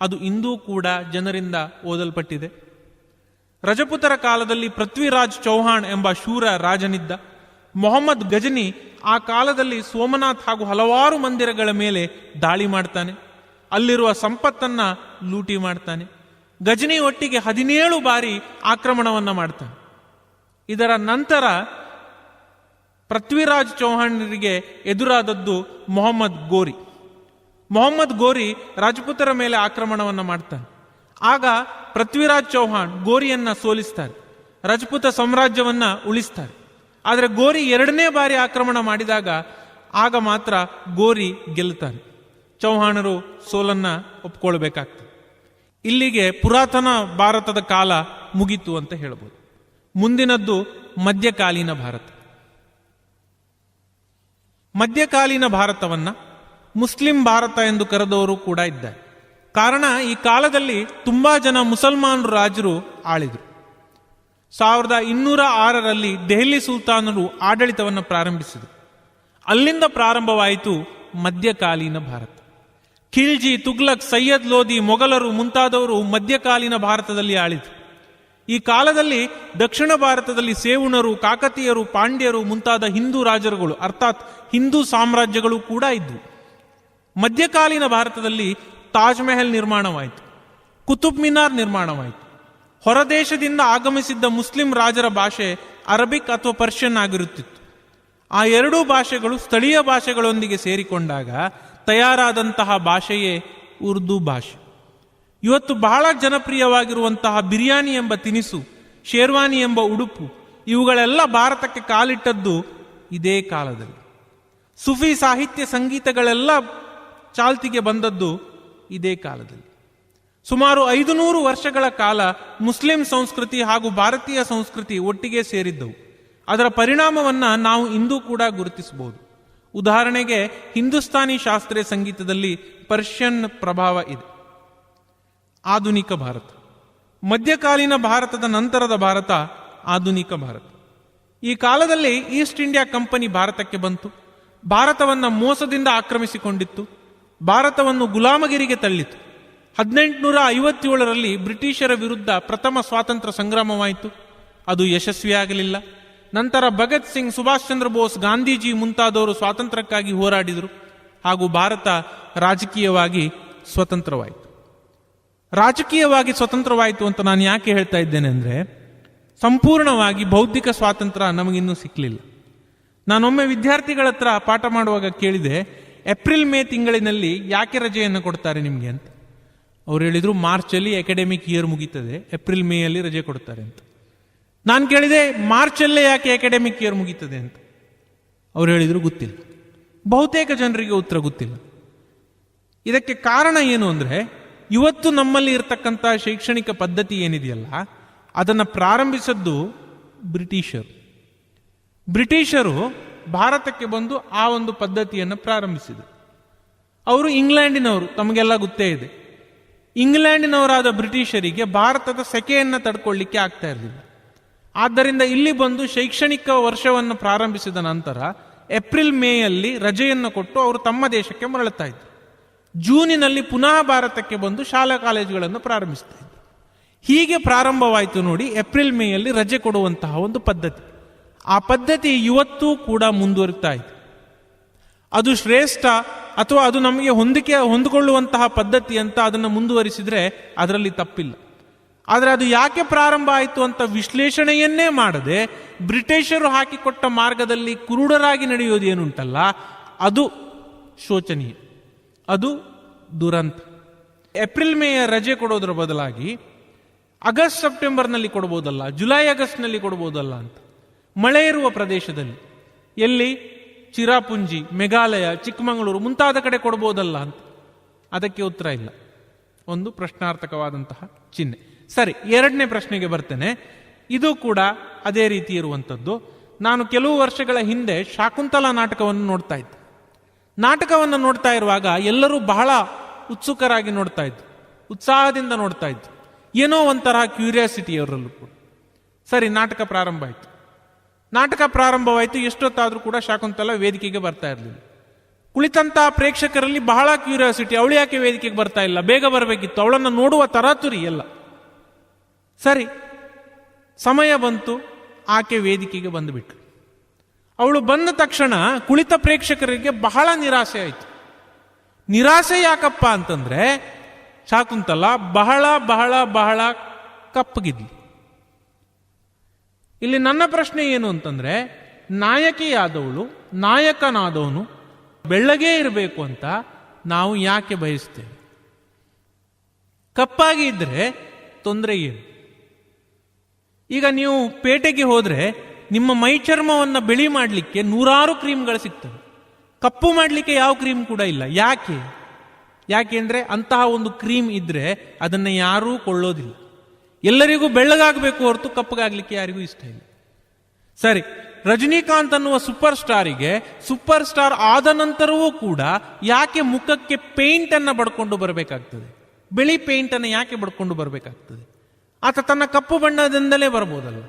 A: ಅದು ಇಂದೂ ಕೂಡ ಜನರಿಂದ ಓದಲ್ಪಟ್ಟಿದೆ. ರಜಪುತರ ಕಾಲದಲ್ಲಿ ಪೃಥ್ವಿರಾಜ್ ಚೌಹಾಣ್ ಎಂಬ ಶೂರ ರಾಜನಿದ್ದ. ಮೊಹಮ್ಮದ್ ಗಜನಿ ಆ ಕಾಲದಲ್ಲಿ ಸೋಮನಾಥ್ ಹಾಗೂ ಹಲವಾರು ಮಂದಿರಗಳ ಮೇಲೆ ದಾಳಿ ಮಾಡ್ತಾನೆ. ಅಲ್ಲಿರುವ ಸಂಪತ್ತನ್ನ ಲೂಟಿ ಮಾಡ್ತಾನೆ. ಗಜನಿ ಒಟ್ಟಿಗೆ 17 ಬಾರಿ ಆಕ್ರಮಣವನ್ನ ಮಾಡ್ತಾನೆ. ಇದರ ನಂತರ ಪೃಥ್ವಿರಾಜ್ ಚೌಹಾಣ್ಯರಿಗೆ ಎದುರಾದದ್ದು ಮೊಹಮ್ಮದ್ ಗೋರಿ ರಾಜಪುತರ ಮೇಲೆ ಆಕ್ರಮಣವನ್ನ ಮಾಡ್ತಾನೆ. ಆಗ ಪೃಥ್ವಿರಾಜ್ ಚೌಹಾಣ್ ಗೋರಿಯನ್ನ ಸೋಲಿಸ್ತಾರೆ, ರಜಪೂತ ಸಾಮ್ರಾಜ್ಯವನ್ನ ಉಳಿಸ್ತಾರೆ. ಆದರೆ ಗೋರಿ 2ನೇ ಬಾರಿ ಆಕ್ರಮಣ ಮಾಡಿದಾಗ ಆಗ ಮಾತ್ರ ಗೋರಿ ಗೆಲ್ಲುತ್ತಾನೆ. ಚೌಹಾಣರು ಸೋಲನ್ನ ಒಪ್ಕೊಳ್ಬೇಕಾಗ್ತದೆ. ಇಲ್ಲಿಗೆ ಪುರಾತನ ಭಾರತದ ಕಾಲ ಮುಗಿತು ಅಂತ ಹೇಳ್ಬೋದು. ಮುಂದಿನದ್ದು ಮಧ್ಯಕಾಲೀನ ಭಾರತ. ಮಧ್ಯಕಾಲೀನ ಭಾರತವನ್ನ ಮುಸ್ಲಿಂ ಭಾರತ ಎಂದು ಕರೆದವರು ಕೂಡ ಇದ್ದಾರೆ. ಕಾರಣ, ಈ ಕಾಲದಲ್ಲಿ ತುಂಬಾ ಜನ ಮುಸಲ್ಮಾನರು ರಾಜರು ಆಳಿದರು. 1206ರಲ್ಲಿ ದೆಹಲಿ ಸುಲ್ತಾನರು ಆಡಳಿತವನ್ನು ಪ್ರಾರಂಭಿಸಿದರು. ಅಲ್ಲಿಂದ ಪ್ರಾರಂಭವಾಯಿತು ಮಧ್ಯಕಾಲೀನ ಭಾರತ. ಖಿಲ್ಜಿ, ತುಗ್ಲಕ್, ಸೈಯದ್ ಲೋಧಿ, ಮೊಘಲರು ಮುಂತಾದವರು ಮಧ್ಯಕಾಲೀನ ಭಾರತದಲ್ಲಿ ಆಳಿದರು. ಈ ಕಾಲದಲ್ಲಿ ದಕ್ಷಿಣ ಭಾರತದಲ್ಲಿ ಸೇವುಣರು, ಕಾಕತೀಯರು, ಪಾಂಡ್ಯರು ಮುಂತಾದ ಹಿಂದೂ ರಾಜರುಗಳು ಅರ್ಥಾತ್ ಹಿಂದೂ ಸಾಮ್ರಾಜ್ಯಗಳು ಕೂಡ ಇದ್ವು. ಮಧ್ಯಕಾಲೀನ ಭಾರತದಲ್ಲಿ ತಾಜ್ ಮೆಹಲ್ ನಿರ್ಮಾಣವಾಯಿತು, ಕುತುಬ್ ಮಿನಾರ್ ನಿರ್ಮಾಣವಾಯಿತು. ಹೊರದೇಶದಿಂದ ಆಗಮಿಸಿದ್ದ ಮುಸ್ಲಿಂ ರಾಜರ ಭಾಷೆ ಅರಬಿಕ್ ಅಥವಾ ಪರ್ಷಿಯನ್ ಆಗಿರುತ್ತಿತ್ತು. ಆ ಎರಡೂ ಭಾಷೆಗಳು ಸ್ಥಳೀಯ ಭಾಷೆಗಳೊಂದಿಗೆ ಸೇರಿಕೊಂಡಾಗ ತಯಾರಾದಂತಹ ಭಾಷೆಯೇ ಉರ್ದು ಭಾಷೆ. ಇವತ್ತು ಬಹಳ ಜನಪ್ರಿಯವಾಗಿರುವಂತಹ ಬಿರಿಯಾನಿ ಎಂಬ ತಿನಿಸು, ಶೇರ್ವಾನಿ ಎಂಬ ಉಡುಪು, ಇವುಗಳೆಲ್ಲ ಭಾರತಕ್ಕೆ ಕಾಲಿಟ್ಟದ್ದು ಇದೇ ಕಾಲದಲ್ಲಿ. ಸುಫಿ ಸಾಹಿತ್ಯ ಸಂಗೀತಗಳೆಲ್ಲ ಚಾಲ್ತಿಗೆ ಬಂದದ್ದು ಇದೇ ಕಾಲದಲ್ಲಿ. ಸುಮಾರು 500 ವರ್ಷಗಳ ಕಾಲ ಮುಸ್ಲಿಂ ಸಂಸ್ಕೃತಿ ಹಾಗೂ ಭಾರತೀಯ ಸಂಸ್ಕೃತಿ ಒಟ್ಟಿಗೆ ಸೇರಿದ್ದವು. ಅದರ ಪರಿಣಾಮವನ್ನ ನಾವು ಇಂದೂ ಕೂಡ ಗುರುತಿಸಬಹುದು. ಉದಾಹರಣೆಗೆ ಹಿಂದೂಸ್ತಾನಿ ಶಾಸ್ತ್ರೀಯ ಸಂಗೀತದಲ್ಲಿ ಪರ್ಷಿಯನ್ ಪ್ರಭಾವ ಇದೆ. ಆಧುನಿಕ ಭಾರತ. ಮಧ್ಯಕಾಲೀನ ಭಾರತದ ನಂತರದ ಭಾರತ ಆಧುನಿಕ ಭಾರತ. ಈ ಕಾಲದಲ್ಲಿ ಈಸ್ಟ್ ಇಂಡಿಯಾ ಕಂಪನಿ ಭಾರತಕ್ಕೆ ಬಂತು. ಭಾರತವನ್ನ ಮೋಸದಿಂದ ಆಕ್ರಮಿಸಿಕೊಂಡಿತ್ತು. ಭಾರತವನ್ನು ಗುಲಾಮಗಿರಿಗೆ ತಳ್ಳಿತು. 1857ರಲ್ಲಿ ಬ್ರಿಟಿಷರ ವಿರುದ್ಧ ಪ್ರಥಮ ಸ್ವಾತಂತ್ರ್ಯ ಸಂಗ್ರಾಮವಾಯಿತು. ಅದು ಯಶಸ್ವಿಯಾಗಲಿಲ್ಲ. ನಂತರ ಭಗತ್ ಸಿಂಗ್, ಸುಭಾಷ್ ಚಂದ್ರ ಬೋಸ್, ಗಾಂಧೀಜಿ ಮುಂತಾದವರು ಸ್ವಾತಂತ್ರ್ಯಕ್ಕಾಗಿ ಹೋರಾಡಿದರು ಹಾಗೂ ಭಾರತ ರಾಜಕೀಯವಾಗಿ ಸ್ವತಂತ್ರವಾಯಿತು. ರಾಜಕೀಯವಾಗಿ ಸ್ವತಂತ್ರವಾಯಿತು ಅಂತ ನಾನು ಯಾಕೆ ಹೇಳ್ತಾ ಇದ್ದೇನೆ ಅಂದರೆ, ಸಂಪೂರ್ಣವಾಗಿ ಬೌದ್ಧಿಕ ಸ್ವಾತಂತ್ರ್ಯ ನಮಗಿನ್ನೂ ಸಿಕ್ಕಲಿಲ್ಲ. ನಾನೊಮ್ಮೆ ವಿದ್ಯಾರ್ಥಿಗಳ ಹತ್ರ ಪಾಠ ಮಾಡುವಾಗ ಕೇಳಿದೆ, ಏಪ್ರಿಲ್ ಮೇ ತಿಂಗಳಿನಲ್ಲಿ ಯಾಕೆ ರಜೆಯನ್ನು ಕೊಡ್ತಾರೆ ನಿಮಗೆ ಅಂತ. ಅವ್ರು ಹೇಳಿದ್ರು, ಮಾರ್ಚಲ್ಲಿ ಅಕಾಡೆಮಿಕ್ ಇಯರ್ ಮುಗೀತದೆ, ಏಪ್ರಿಲ್ ಮೇಯಲ್ಲಿ ರಜೆ ಕೊಡ್ತಾರೆ ಅಂತ. ನಾನು ಕೇಳಿದೆ, ಮಾರ್ಚಲ್ಲೇ ಯಾಕೆ ಅಕಾಡೆಮಿಕ್ ಇಯರ್ ಮುಗೀತದೆ ಅಂತ. ಅವ್ರು ಹೇಳಿದ್ರು ಗೊತ್ತಿಲ್ಲ. ಬಹುತೇಕ ಜನರಿಗೆ ಉತ್ತರ ಗೊತ್ತಿಲ್ಲ. ಇದಕ್ಕೆ ಕಾರಣ ಏನು ಅಂದರೆ, ಇವತ್ತು ನಮ್ಮಲ್ಲಿ ಇರತಕ್ಕಂಥ ಶೈಕ್ಷಣಿಕ ಪದ್ಧತಿ ಏನಿದೆಯಲ್ಲ, ಅದನ್ನು ಪ್ರಾರಂಭಿಸಿದ್ದು ಬ್ರಿಟಿಷರು ಭಾರತಕ್ಕೆ ಬಂದು ಆ ಒಂದು ಪದ್ಧತಿಯನ್ನು ಪ್ರಾರಂಭಿಸಿದರು. ಅವರು ಇಂಗ್ಲೆಂಡಿನವರು, ತಮಗೆಲ್ಲ ಗೊತ್ತೇ ಇದೆ. ಇಂಗ್ಲೆಂಡಿನವರಾದ ಬ್ರಿಟಿಷರಿಗೆ ಭಾರತದ ಸೆಕೆಯನ್ನು ತಡ್ಕೊಳ್ಳಿಕ್ಕೆ ಆಗ್ತಾ ಇರಲಿಲ್ಲ. ಆದ್ದರಿಂದ ಇಲ್ಲಿ ಬಂದು ಶೈಕ್ಷಣಿಕ ವರ್ಷವನ್ನು ಪ್ರಾರಂಭಿಸಿದ ನಂತರ ಏಪ್ರಿಲ್ ಮೇಯಲ್ಲಿ ರಜೆಯನ್ನು ಕೊಟ್ಟು ಅವರು ತಮ್ಮ ದೇಶಕ್ಕೆ ಮರಳುತ್ತಾ ಇದ್ದರು. ಜೂನಿನಲ್ಲಿ ಪುನಃ ಭಾರತಕ್ಕೆ ಬಂದು ಶಾಲಾ ಕಾಲೇಜುಗಳನ್ನು ಪ್ರಾರಂಭಿಸ್ತಾ ಇದ್ದರು. ಹೀಗೆ ಪ್ರಾರಂಭವಾಯಿತು ನೋಡಿ, ಏಪ್ರಿಲ್ ಮೇಯಲ್ಲಿ ರಜೆ ಕೊಡುವಂತಹ ಒಂದು ಪದ್ಧತಿ. ಆ ಪದ್ಧತಿ ಇವತ್ತೂ ಕೂಡ ಮುಂದುವರಿತಾ ಇದೆ. ಅದು ಶ್ರೇಷ್ಠ ಅಥವಾ ಅದು ನಮಗೆ ಹೊಂದಿಕೊಳ್ಳುವಂತಹ ಪದ್ಧತಿ ಅಂತ ಅದನ್ನು ಮುಂದುವರಿಸಿದರೆ ಅದರಲ್ಲಿ ತಪ್ಪಿಲ್ಲ. ಆದರೆ ಅದು ಯಾಕೆ ಪ್ರಾರಂಭ ಆಯಿತು ಅಂತ ವಿಶ್ಲೇಷಣೆಯನ್ನೇ ಮಾಡದೆ ಬ್ರಿಟಿಷರು ಹಾಕಿಕೊಟ್ಟ ಮಾರ್ಗದಲ್ಲಿ ಕುರುಡರಾಗಿ ನಡೆಯೋದು ಏನುಂಟಲ್ಲ, ಅದು ಶೋಚನೀಯ, ಅದು ದುರಂತ. ಏಪ್ರಿಲ್ ಮೇಯ ರಜೆ ಕೊಡೋದ್ರ ಬದಲಾಗಿ ಆಗಸ್ಟ್ ಸೆಪ್ಟೆಂಬರ್ನಲ್ಲಿ ಕೊಡ್ಬೋದಲ್ಲ, ಜುಲೈ ಆಗಸ್ಟ್ನಲ್ಲಿ ಕೊಡ್ಬೋದಲ್ಲ ಅಂತ. ಮಳೆ ಇರುವ ಪ್ರದೇಶದಲ್ಲಿ, ಎಲ್ಲಿ ಚಿರಾಪುಂಜಿ, ಮೇಘಾಲಯ, ಚಿಕ್ಕಮಗಳೂರು ಮುಂತಾದ ಕಡೆ ಕೊಡ್ಬೋದಲ್ಲ ಅಂತ. ಅದಕ್ಕೆ ಉತ್ತರ ಇಲ್ಲ. ಒಂದು ಪ್ರಶ್ನಾರ್ಥಕವಾದಂತಹ ಚಿಹ್ನೆ. ಸರಿ, ಎರಡನೇ ಪ್ರಶ್ನೆಗೆ ಬರ್ತೇನೆ. ಇದು ಕೂಡ ಅದೇ ರೀತಿ ಇರುವಂಥದ್ದು. ನಾನು ಕೆಲವು ವರ್ಷಗಳ ಹಿಂದೆ ಶಾಕುಂತಲಾ ನಾಟಕವನ್ನು ನೋಡ್ತಾ ಇದ್ದೆ. ನಾಟಕವನ್ನು ನೋಡ್ತಾ ಇರುವಾಗ ಎಲ್ಲರೂ ಬಹಳ ಉತ್ಸುಕರಾಗಿ ನೋಡ್ತಾ ಇದ್ರು, ಉತ್ಸಾಹದಿಂದ ನೋಡ್ತಾ ಇದ್ರು. ಏನೋ ಒಂಥರ ಕ್ಯೂರಿಯಾಸಿಟಿ ಅವರಲ್ಲೂ ಕೂಡ. ಸರಿ, ನಾಟಕ ಪ್ರಾರಂಭವಾಯಿತು. ಎಷ್ಟೊತ್ತಾದರೂ ಕೂಡ ಶಾಕುಂತಲಾ ವೇದಿಕೆಗೆ ಬರ್ತಾ ಇರಲಿಲ್ಲ. ಕುಳಿತಂತಹ ಪ್ರೇಕ್ಷಕರಲ್ಲಿ ಬಹಳ ಕ್ಯೂರಿಯಾಸಿಟಿ, ಅವಳು ಯಾಕೆ ವೇದಿಕೆಗೆ ಬರ್ತಾ ಇಲ್ಲ, ಬೇಗ ಬರಬೇಕಿತ್ತು, ಅವಳನ್ನು ನೋಡುವ ತರಾತುರಿ ಎಲ್ಲ. ಸರಿ, ಸಮಯ ಬಂತು, ಆಕೆ ವೇದಿಕೆಗೆ ಬಂದುಬಿಟ್ರು. ಅವಳು ಬಂದ ತಕ್ಷಣ ಕುಳಿತ ಪ್ರೇಕ್ಷಕರಿಗೆ ಬಹಳ ನಿರಾಸೆ ಆಯಿತು. ನಿರಾಸೆ ಯಾಕಪ್ಪ ಅಂತಂದ್ರೆ, ಶಾಕುಂತಲಾ ಬಹಳ ಬಹಳ ಬಹಳ ಕಪ್ಪಗಿದ್ಲು. ಇಲ್ಲಿ ನನ್ನ ಪ್ರಶ್ನೆ ಏನು ಅಂತಂದ್ರೆ, ನಾಯಕಿಯಾದವಳು, ನಾಯಕನಾದವನು ಬೆಳ್ಳಗೇ ಇರಬೇಕು ಅಂತ ನಾವು ಯಾಕೆ ಬಯಸ್ತೇವೆ? ಕಪ್ಪಾಗಿ ಇದ್ರೆ ತೊಂದರೆ ಏನು? ಈಗ ನೀವು ಪೇಟೆಗೆ ಹೋದ್ರೆ ನಿಮ್ಮ ಮೈ ಚರ್ಮವನ್ನು ಬಿಳಿ ಮಾಡಲಿಕ್ಕೆ ನೂರಾರು ಕ್ರೀಮ್ಗಳು ಸಿಗ್ತವೆ. ಕಪ್ಪು ಮಾಡಲಿಕ್ಕೆ ಯಾವ ಕ್ರೀಮ್ ಕೂಡ ಇಲ್ಲ. ಯಾಕೆ ಅಂದ್ರೆ ಅಂತಹ ಒಂದು ಕ್ರೀಮ್ ಇದ್ರೆ ಅದನ್ನು ಯಾರೂ ಕೊಳ್ಳೋದಿಲ್ಲ. ಎಲ್ಲರಿಗೂ ಬೆಳ್ಳಗಾಗಬೇಕು ಹೊರತು ಕಪ್ಪಗಾಗ್ಲಿಕ್ಕೆ ಯಾರಿಗೂ ಇಷ್ಟ ಇಲ್ಲ. ಸರಿ, ರಜನಿಕಾಂತ್ ಅನ್ನುವ ಸೂಪರ್ ಸ್ಟಾರ್ ಆದ ನಂತರವೂ ಕೂಡ ಯಾಕೆ ಮುಖಕ್ಕೆ ಪೇಂಟ್ ಅನ್ನ ಬಡ್ಕೊಂಡು ಬರಬೇಕಾಗ್ತದೆ? ಬಿಳಿ ಪೇಂಟ್ ಅನ್ನು ಯಾಕೆ ಬಡ್ಕೊಂಡು ಬರಬೇಕಾಗ್ತದೆ? ಆತ ತನ್ನ ಕಪ್ಪು ಬಣ್ಣದಿಂದಲೇ ಬರ್ಬೋದಲ್ಲ.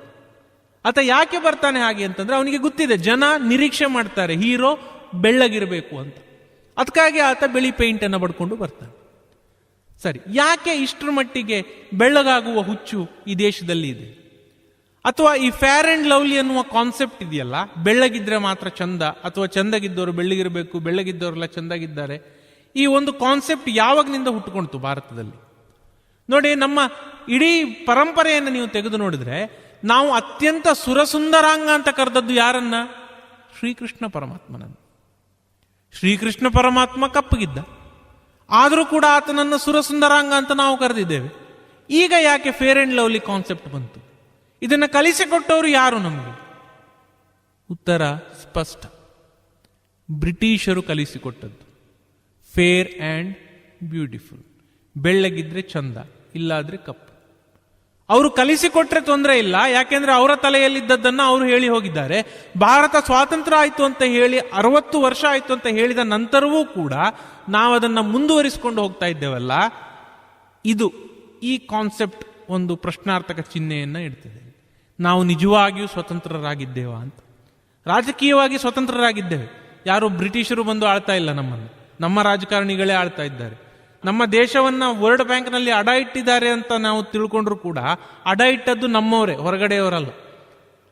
A: ಆತ ಯಾಕೆ ಬರ್ತಾನೆ ಹಾಗೆ ಅಂತಂದ್ರೆ, ಅವನಿಗೆ ಗೊತ್ತಿದೆ, ಜನ ನಿರೀಕ್ಷೆ ಮಾಡ್ತಾರೆ ಹೀರೋ ಬೆಳ್ಳಗಿರಬೇಕು ಅಂತ. ಅದಕ್ಕಾಗಿ ಆತ ಬಿಳಿ ಪೇಂಟ್ ಅನ್ನು ಬಡ್ಕೊಂಡು ಬರ್ತಾನೆ. ಸರಿ, ಯಾಕೆ ಇಷ್ಟರ ಮಟ್ಟಿಗೆ ಬೆಳ್ಳಗಾಗುವ ಹುಚ್ಚು ಈ ದೇಶದಲ್ಲಿ ಇದೆ? ಅಥವಾ ಈ ಫೇರ್ ಅಂಡ್ ಲವ್ಲಿ ಅನ್ನುವ ಕಾನ್ಸೆಪ್ಟ್ ಇದೆಯಲ್ಲ, ಬೆಳ್ಳಗಿದ್ರೆ ಮಾತ್ರ ಚಂದ, ಅಥವಾ ಚಂದಗಿದ್ದವರು ಬೆಳ್ಳಗಿರಬೇಕು, ಬೆಳ್ಳಗಿದ್ದವರೆಲ್ಲ ಚಂದಾಗಿದ್ದಾರೆ, ಈ ಒಂದು ಕಾನ್ಸೆಪ್ಟ್ ಯಾವಾಗನಿಂದ ಹುಟ್ಟುಕೊಳ್ತು ಭಾರತದಲ್ಲಿ? ನೋಡಿ, ನಮ್ಮ ಇಡೀ ಪರಂಪರೆಯನ್ನು ನೀವು ತೆಗೆದು ನೋಡಿದ್ರೆ, ನಾವು ಅತ್ಯಂತ ಸುರಸುಂದರಾಂಗ ಅಂತ ಕರೆದದ್ದು ಯಾರನ್ನ? ಶ್ರೀಕೃಷ್ಣ ಪರಮಾತ್ಮನನ್ನು. ಶ್ರೀಕೃಷ್ಣ ಪರಮಾತ್ಮ ಕಪ್ಪಗಿದ್ದ, ಆದರೂ ಕೂಡ ಆತನನ್ನು ಸುರಸುಂದರಾಂಗ ಅಂತ ನಾವು ಕರೆದಿದ್ದೇವೆ. ಈಗ ಯಾಕೆ ಫೇರ್ ಅಂಡ್ ಲವ್ಲಿ ಕಾನ್ಸೆಪ್ಟ್ ಬಂತು? ಇದನ್ನು ಕಲಿಸಿಕೊಟ್ಟವರು ಯಾರು ನಮಗೆ? ಉತ್ತರ ಸ್ಪಷ್ಟ, ಬ್ರಿಟಿಷರು ಕಲಿಸಿಕೊಟ್ಟದ್ದು. ಫೇರ್ ಆ್ಯಂಡ್ ಬ್ಯೂಟಿಫುಲ್, ಬೆಳ್ಳಗಿದ್ರೆ ಚಂದ, ಇಲ್ಲಾದ್ರೆ ಕಪ್ಪು. ಅವರು ಕಲಿಸಿಕೊಟ್ರೆ ತೊಂದರೆ ಇಲ್ಲ, ಯಾಕೆಂದ್ರೆ ಅವರ ತಲೆಯಲ್ಲಿದ್ದದ್ದನ್ನು ಅವರು ಹೇಳಿ ಹೋಗಿದ್ದಾರೆ. ಭಾರತ ಸ್ವಾತಂತ್ರ್ಯ ಆಯಿತು ಅಂತ ಹೇಳಿ 60 ವರ್ಷ ಆಯಿತು ಅಂತ ಹೇಳಿದ ನಂತರವೂ ಕೂಡ ನಾವು ಅದನ್ನು ಮುಂದುವರಿಸಿಕೊಂಡು ಹೋಗ್ತಾ ಇದ್ದೇವಲ್ಲ, ಈ ಕಾನ್ಸೆಪ್ಟ್ ಒಂದು ಪ್ರಶ್ನಾರ್ಥಕ ಚಿಹ್ನೆಯನ್ನು ಇಡ್ತಿದೆ. ನಾವು ನಿಜವಾಗಿಯೂ ಸ್ವತಂತ್ರರಾಗಿದ್ದೇವಾ ಅಂತ? ರಾಜಕೀಯವಾಗಿ ಸ್ವತಂತ್ರರಾಗಿದ್ದೇವೆ. ಯಾರು ಬ್ರಿಟಿಷರು ಬಂದು ಆಳ್ತಾ ಇಲ್ಲ ನಮ್ಮನ್ನು, ನಮ್ಮ ರಾಜಕಾರಣಿಗಳೇ ಆಳ್ತಾ ಇದ್ದಾರೆ. ನಮ್ಮ ದೇಶವನ್ನ ವರ್ಲ್ಡ್ ಬ್ಯಾಂಕ್ನಲ್ಲಿ ಅಡ ಇಟ್ಟಿದ್ದಾರೆ ಅಂತ ನಾವು ತಿಳ್ಕೊಂಡ್ರು ಕೂಡ ಅಡ ಇಟ್ಟದ್ದು ನಮ್ಮವರೇ, ಹೊರಗಡೆಯವರಲ್ಲ.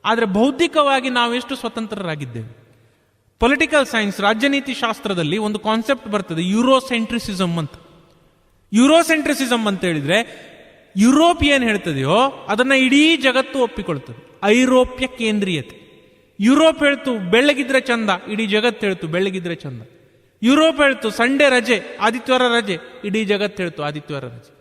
A: ಆದರೆ ಬೌದ್ಧಿಕವಾಗಿ ನಾವೆಷ್ಟು ಸ್ವತಂತ್ರರಾಗಿದ್ದೇವೆ? ಪೊಲಿಟಿಕಲ್ ಸೈನ್ಸ್, ರಾಜ್ಯನೀತಿ ಶಾಸ್ತ್ರದಲ್ಲಿ ಒಂದು ಕಾನ್ಸೆಪ್ಟ್ ಬರ್ತದೆ, ಯೂರೋಸೆಂಟ್ರಿಸಿಸಮ್ ಅಂತ. ಯೂರೋಸೆಂಟ್ರಿಸಿಸಮ್ ಅಂತ ಹೇಳಿದ್ರೆ, ಯುರೋಪ್ ಏನ್ ಹೇಳ್ತದೆಯೋ ಅದನ್ನ ಇಡೀ ಜಗತ್ತು ಒಪ್ಪಿಕೊಳ್ತದೆ. ಐರೋಪ್ಯ ಕೇಂದ್ರೀಯತೆ. ಯುರೋಪ್ ಹೇಳ್ತು ಬೆಳ್ಳಗಿದ್ರೆ ಚಂದ, ಇಡೀ ಜಗತ್ತು ಹೇಳ್ತು ಬೆಳ್ಳಗಿದ್ರೆ ಚಂದ. ಯುರೋಪ್ ಹೇಳ್ತು ಸಂಡೇ ರಜೆ, ಆದಿತ್ಯವಾರ ರಜೆ, ಇಡೀ ಜಗತ್ತು ಹೇಳ್ತು ಆದಿತ್ಯವಾರ ರಜೆ.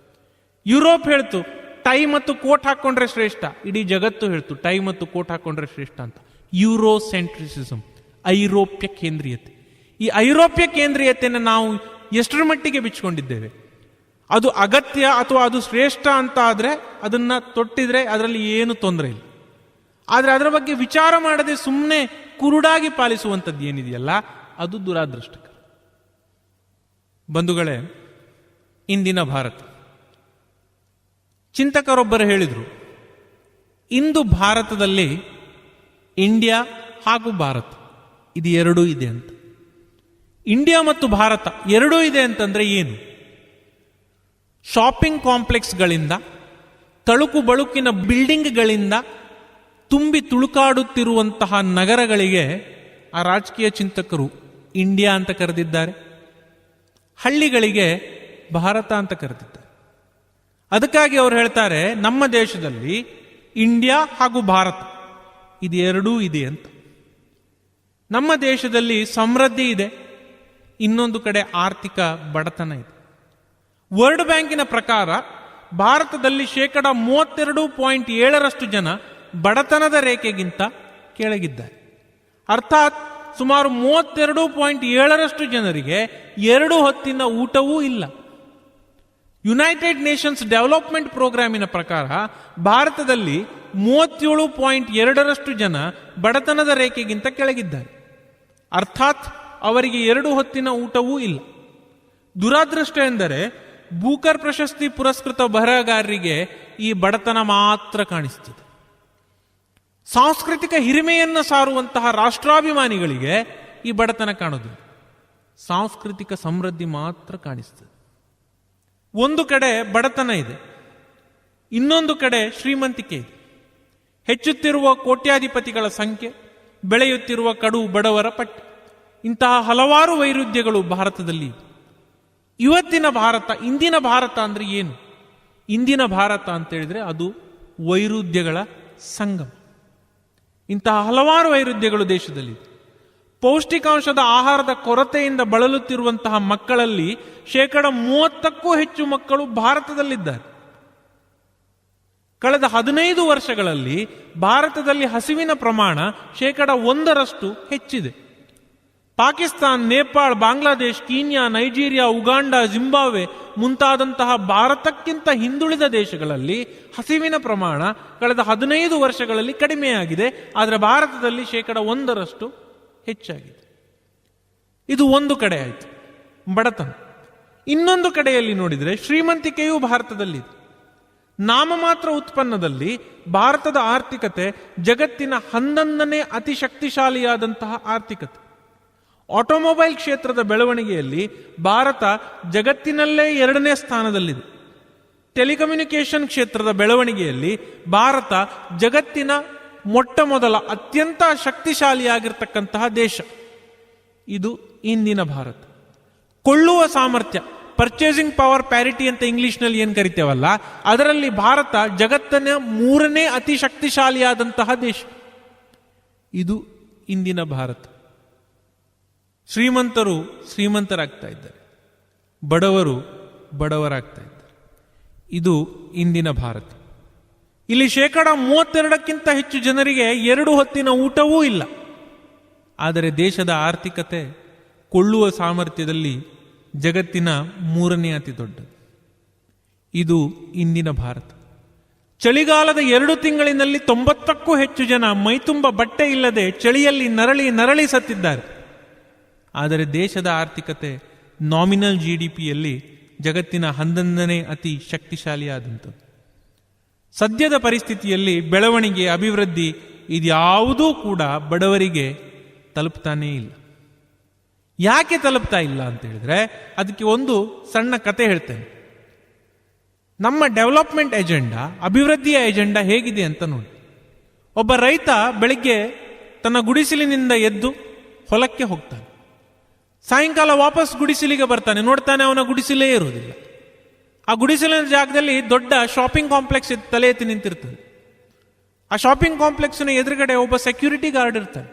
A: ಯುರೋಪ್ ಹೇಳ್ತು ಟೈ ಮತ್ತು ಕೋಟ್ ಹಾಕೊಂಡ್ರೆ ಶ್ರೇಷ್ಠ, ಇಡೀ ಜಗತ್ತು ಹೇಳ್ತು ಟೈ ಮತ್ತು ಕೋಟ್ ಹಾಕೊಂಡ್ರೆ ಶ್ರೇಷ್ಠ ಅಂತ. ಯೂರೋಸೆಂಟ್ರಿಸಿಸಮ್, ಐರೋಪ್ಯ ಕೇಂದ್ರೀಯತೆ. ಈ ಐರೋಪ್ಯ ಕೇಂದ್ರೀಯತೆಯನ್ನು ನಾವು ಎಷ್ಟರ ಮಟ್ಟಿಗೆ ಬಿಚ್ಚಿಕೊಂಡಿದ್ದೇವೆ? ಅದು ಅಗತ್ಯ ಅಥವಾ ಅದು ಶ್ರೇಷ್ಠ ಅಂತ ಆದರೆ ಅದನ್ನು ತೊಟ್ಟಿದ್ರೆ ಅದರಲ್ಲಿ ಏನು ತೊಂದರೆ ಇಲ್ಲ. ಆದರೆ ಅದರ ಬಗ್ಗೆ ವಿಚಾರ ಮಾಡದೆ ಸುಮ್ಮನೆ ಕುರುಡಾಗಿ ಪಾಲಿಸುವಂಥದ್ದು ಏನಿದೆಯಲ್ಲ, ಅದು ದುರಾದೃಷ್ಟಕರ. ಬಂಧುಗಳೇ, ಇಂದಿನ ಭಾರತ, ಚಿಂತಕರೊಬ್ಬರು ಹೇಳಿದರು, ಇಂದು ಭಾರತದಲ್ಲಿ ಇಂಡಿಯಾ ಹಾಗೂ ಭಾರತ ಇದು ಎರಡೂ ಇದೆ ಅಂತ. ಇಂಡಿಯಾ ಮತ್ತು ಭಾರತ ಎರಡೂ ಇದೆ ಅಂತಂದ್ರೆ ಏನು? ಶಾಪಿಂಗ್ ಕಾಂಪ್ಲೆಕ್ಸ್ಗಳಿಂದ, ತಳುಕು ಬಳುಕಿನ ಬಿಲ್ಡಿಂಗ್ಗಳಿಂದ ತುಂಬಿ ತುಳುಕಾಡುತ್ತಿರುವಂತಹ ನಗರಗಳಿಗೆ ಆ ರಾಜಕೀಯ ಚಿಂತಕರು ಇಂಡಿಯಾ ಅಂತ ಕರೆದಿದ್ದಾರೆ, ಹಳ್ಳಿಗಳಿಗೆ ಭಾರತ ಅಂತ ಕರೆದಿದ್ದಾರೆ. ಅದಕ್ಕಾಗಿ ಅವರು ಹೇಳ್ತಾರೆ, ನಮ್ಮ ದೇಶದಲ್ಲಿ ಇಂಡಿಯಾ ಹಾಗೂ ಭಾರತ ಇದು ಎರಡೂ ಇದೆ ಅಂತ. ನಮ್ಮ ದೇಶದಲ್ಲಿ ಸಮೃದ್ಧಿ ಇದೆ, ಇನ್ನೊಂದು ಕಡೆ ಆರ್ಥಿಕ ಬಡತನ ಇದೆ. ವರ್ಲ್ಡ್ ಬ್ಯಾಂಕಿನ ಪ್ರಕಾರ ಭಾರತದಲ್ಲಿ 32.7% ಜನ ಬಡತನದ ರೇಖೆಗಿಂತ ಕೆಳಗಿದ್ದಾರೆ. ಅರ್ಥಾತ್ ಸುಮಾರು 32.7% ಜನರಿಗೆ 2 ಹೊತ್ತಿನ ಊಟವೂ ಇಲ್ಲ. ಯುನೈಟೆಡ್ ನೇಷನ್ಸ್ ಡೆವಲಪ್ಮೆಂಟ್ ಪ್ರೋಗ್ರಾಮಿನ ಪ್ರಕಾರ ಭಾರತದಲ್ಲಿ 37.2% ಜನ ಬಡತನದ ರೇಖೆಗಿಂತ ಕೆಳಗಿದ್ದಾರೆ. ಅರ್ಥಾತ್ ಅವರಿಗೆ 2 ಹೊತ್ತಿನ ಊಟವೂ ಇಲ್ಲ. ದುರಾದೃಷ್ಟ ಎಂದರೆ ಬೂಕರ್ ಪ್ರಶಸ್ತಿ ಪುರಸ್ಕೃತ ಬರಹಗಾರರಿಗೆ ಈ ಬಡತನ ಮಾತ್ರ ಕಾಣಿಸುತ್ತದೆ. ಸಾಂಸ್ಕೃತಿಕ ಹಿರಿಮೆಯನ್ನು ಸಾರುವಂತಹ ರಾಷ್ಟ್ರಾಭಿಮಾನಿಗಳಿಗೆ ಈ ಬಡತನ ಕಾಣುವುದಿಲ್ಲ, ಸಾಂಸ್ಕೃತಿಕ ಸಮೃದ್ಧಿ ಮಾತ್ರ ಕಾಣಿಸ್ತದೆ. ಒಂದು ಕಡೆ ಬಡತನ ಇದೆ, ಇನ್ನೊಂದು ಕಡೆ ಶ್ರೀಮಂತಿಕೆ ಇದೆ. ಹೆಚ್ಚುತ್ತಿರುವ ಕೋಟ್ಯಾಧಿಪತಿಗಳ ಸಂಖ್ಯೆ, ಬೆಳೆಯುತ್ತಿರುವ ಕಡು ಬಡವರ ಪಟ್ಟಿ, ಇಂತಹ ಹಲವಾರು ವೈರುಧ್ಯಗಳು ಭಾರತದಲ್ಲಿ. ಇವತ್ತಿನ ಭಾರತ, ಇಂದಿನ ಭಾರತ ಅಂದ್ರೆ ಏನು? ಇಂದಿನ ಭಾರತ ಅಂತ ಹೇಳಿದ್ರೆ ಅದು ವೈರುಧ್ಯಗಳ ಸಂಗಮ. ಇಂತಹ ಹಲವಾರು ವೈರುಧ್ಯಗಳು ದೇಶದಲ್ಲಿ. ಪೌಷ್ಟಿಕಾಂಶದ ಆಹಾರದ ಕೊರತೆಯಿಂದ ಬಳಲುತ್ತಿರುವಂತಹ ಮಕ್ಕಳಲ್ಲಿ 30%ಕ್ಕೂ ಹೆಚ್ಚು ಮಕ್ಕಳು ಭಾರತದಲ್ಲಿದ್ದಾರೆ. ಕಳೆದ 15 ವರ್ಷಗಳಲ್ಲಿ ಭಾರತದಲ್ಲಿ ಹಸಿವಿನ ಪ್ರಮಾಣ 1% ಹೆಚ್ಚಿದೆ. Pakistan, Nepal, Bangladesh, Kenya, Nigeria, Uganda, Zimbabwe ಮುಂತಾದಂತಹ ಭಾರತಕ್ಕಿಂತ ಹಿಂದುಳಿದ ದೇಶಗಳಲ್ಲಿ ಹಸಿವಿನ ಪ್ರಮಾಣ ಕಳೆದ 15 ವರ್ಷಗಳಲ್ಲಿ ಕಡಿಮೆಯಾಗಿದೆ. ಆದರೆ ಭಾರತದಲ್ಲಿ 1% ಹೆಚ್ಚಾಗಿದೆ. ಇದು ಒಂದು ಕಡೆ ಆಯಿತು, ಬಡತನ. ಇನ್ನೊಂದು ಕಡೆಯಲ್ಲಿ ನೋಡಿದರೆ ಶ್ರೀಮಂತಿಕೆಯೂ ಭಾರತದಲ್ಲಿದೆ. ನಾಮಮಾತ್ರ ಉತ್ಪನ್ನದಲ್ಲಿ ಭಾರತದ ಆರ್ಥಿಕತೆ ಜಗತ್ತಿನ 11ನೇ ಅತಿ ಶಕ್ತಿಶಾಲಿಯಾದಂತಹ ಆರ್ಥಿಕತೆ. ಆಟೋಮೊಬೈಲ್ ಕ್ಷೇತ್ರದ ಬೆಳವಣಿಗೆಯಲ್ಲಿ ಭಾರತ ಜಗತ್ತಿನಲ್ಲೇ 2ನೇ ಸ್ಥಾನದಲ್ಲಿದೆ. ಟೆಲಿಕಮ್ಯುನಿಕೇಶನ್ ಕ್ಷೇತ್ರದ ಬೆಳವಣಿಗೆಯಲ್ಲಿ ಭಾರತ ಜಗತ್ತಿನ ಮೊಟ್ಟ ಮೊದಲ ಅತ್ಯಂತ ಶಕ್ತಿಶಾಲಿಯಾಗಿರ್ತಕ್ಕಂತಹ ದೇಶ. ಇದು ಇಂದಿನ ಭಾರತ. ಕೊಳ್ಳುವ ಸಾಮರ್ಥ್ಯ, ಪರ್ಚೇಸಿಂಗ್ ಪವರ್ ಪ್ಯಾರಿಟಿ ಅಂತ ಇಂಗ್ಲಿಷ್ನಲ್ಲಿ ಏನು ಕರಿತೇವಲ್ಲ, ಅದರಲ್ಲಿ ಭಾರತ ಜಗತ್ತಿನ 3ನೇ ಅತಿ ಶಕ್ತಿಶಾಲಿಯಾದಂತಹ ದೇಶ. ಇದು ಇಂದಿನ ಭಾರತ. ಶ್ರೀಮಂತರು ಶ್ರೀಮಂತರಾಗ್ತಾ ಇದ್ದಾರೆ, ಬಡವರು ಬಡವರಾಗ್ತಾ ಇದ್ದಾರೆ. ಇದು ಇಂದಿನ ಭಾರತ. ಇಲ್ಲಿ 32%ಕ್ಕಿಂತ ಹೆಚ್ಚು ಜನರಿಗೆ 2 ಹೊತ್ತಿನ ಊಟವೂ ಇಲ್ಲ. ಆದರೆ ದೇಶದ ಆರ್ಥಿಕತೆ ಕೊಳ್ಳುವ ಸಾಮರ್ಥ್ಯದಲ್ಲಿ ಜಗತ್ತಿನ 3ನೇ ಅತಿ ದೊಡ್ಡದು. ಇದು ಇಂದಿನ ಭಾರತ. ಚಳಿಗಾಲದ 2 ತಿಂಗಳಿನಲ್ಲಿ 90ಕ್ಕೂ ಹೆಚ್ಚು ಜನ ಮೈತುಂಬ ಬಟ್ಟೆ ಇಲ್ಲದೆ ಚಳಿಯಲ್ಲಿ ನರಳಿ ನರಳಿ ಸತ್ತಿದ್ದಾರೆ. ಆದರೆ ದೇಶದ ಆರ್ಥಿಕತೆ ನಾಮಿನಲ್ GDPಯಲ್ಲಿ ಜಗತ್ತಿನ 11ನೇ ಅತಿ ಶಕ್ತಿಶಾಲಿಯಾದಂಥದ್ದು. ಸದ್ಯದ ಪರಿಸ್ಥಿತಿಯಲ್ಲಿ ಬೆಳವಣಿಗೆ, ಅಭಿವೃದ್ಧಿ ಇದ್ಯಾವುದೂ ಕೂಡ ಬಡವರಿಗೆ ತಲುಪ್ತಾನೇ ಇಲ್ಲ. ಯಾಕೆ ತಲುಪ್ತಾ ಇಲ್ಲ ಅಂತ ಹೇಳಿದ್ರೆ ಅದಕ್ಕೆ ಒಂದು ಸಣ್ಣ ಕತೆ ಹೇಳ್ತೇನೆ. ನಮ್ಮ ಡೆವಲಪ್ಮೆಂಟ್ ಎಜೆಂಡಾ, ಅಭಿವೃದ್ಧಿಯ ಎಜೆಂಡಾ ಹೇಗಿದೆ ಅಂತ ನೋಡಿ. ಒಬ್ಬ ರೈತ ಬೆಳಿಗ್ಗೆ ತನ್ನ ಗುಡಿಸಲಿನಿಂದ ಎದ್ದು ಹೊಲಕ್ಕೆ ಹೋಗ್ತಾನೆ. ಸಾಯಂಕಾಲ ವಾಪಸ್ ಗುಡಿಸಲಿಗೆ ಬರ್ತಾನೆ, ನೋಡ್ತಾನೆ ಅವನ ಗುಡಿಸಲೇ ಇರುವುದಿಲ್ಲ. ಆ ಗುಡಿಸಲಿನ ಜಾಗದಲ್ಲಿ ದೊಡ್ಡ ಶಾಪಿಂಗ್ ಕಾಂಪ್ಲೆಕ್ಸ್ ತಲೆ ಎತ್ತಿ ನಿಂತಿರ್ತದೆ. ಆ ಶಾಪಿಂಗ್ ಕಾಂಪ್ಲೆಕ್ಸ್ನ ಎದುರುಗಡೆ ಒಬ್ಬ ಸೆಕ್ಯೂರಿಟಿ ಗಾರ್ಡ್ ಇರ್ತಾನೆ.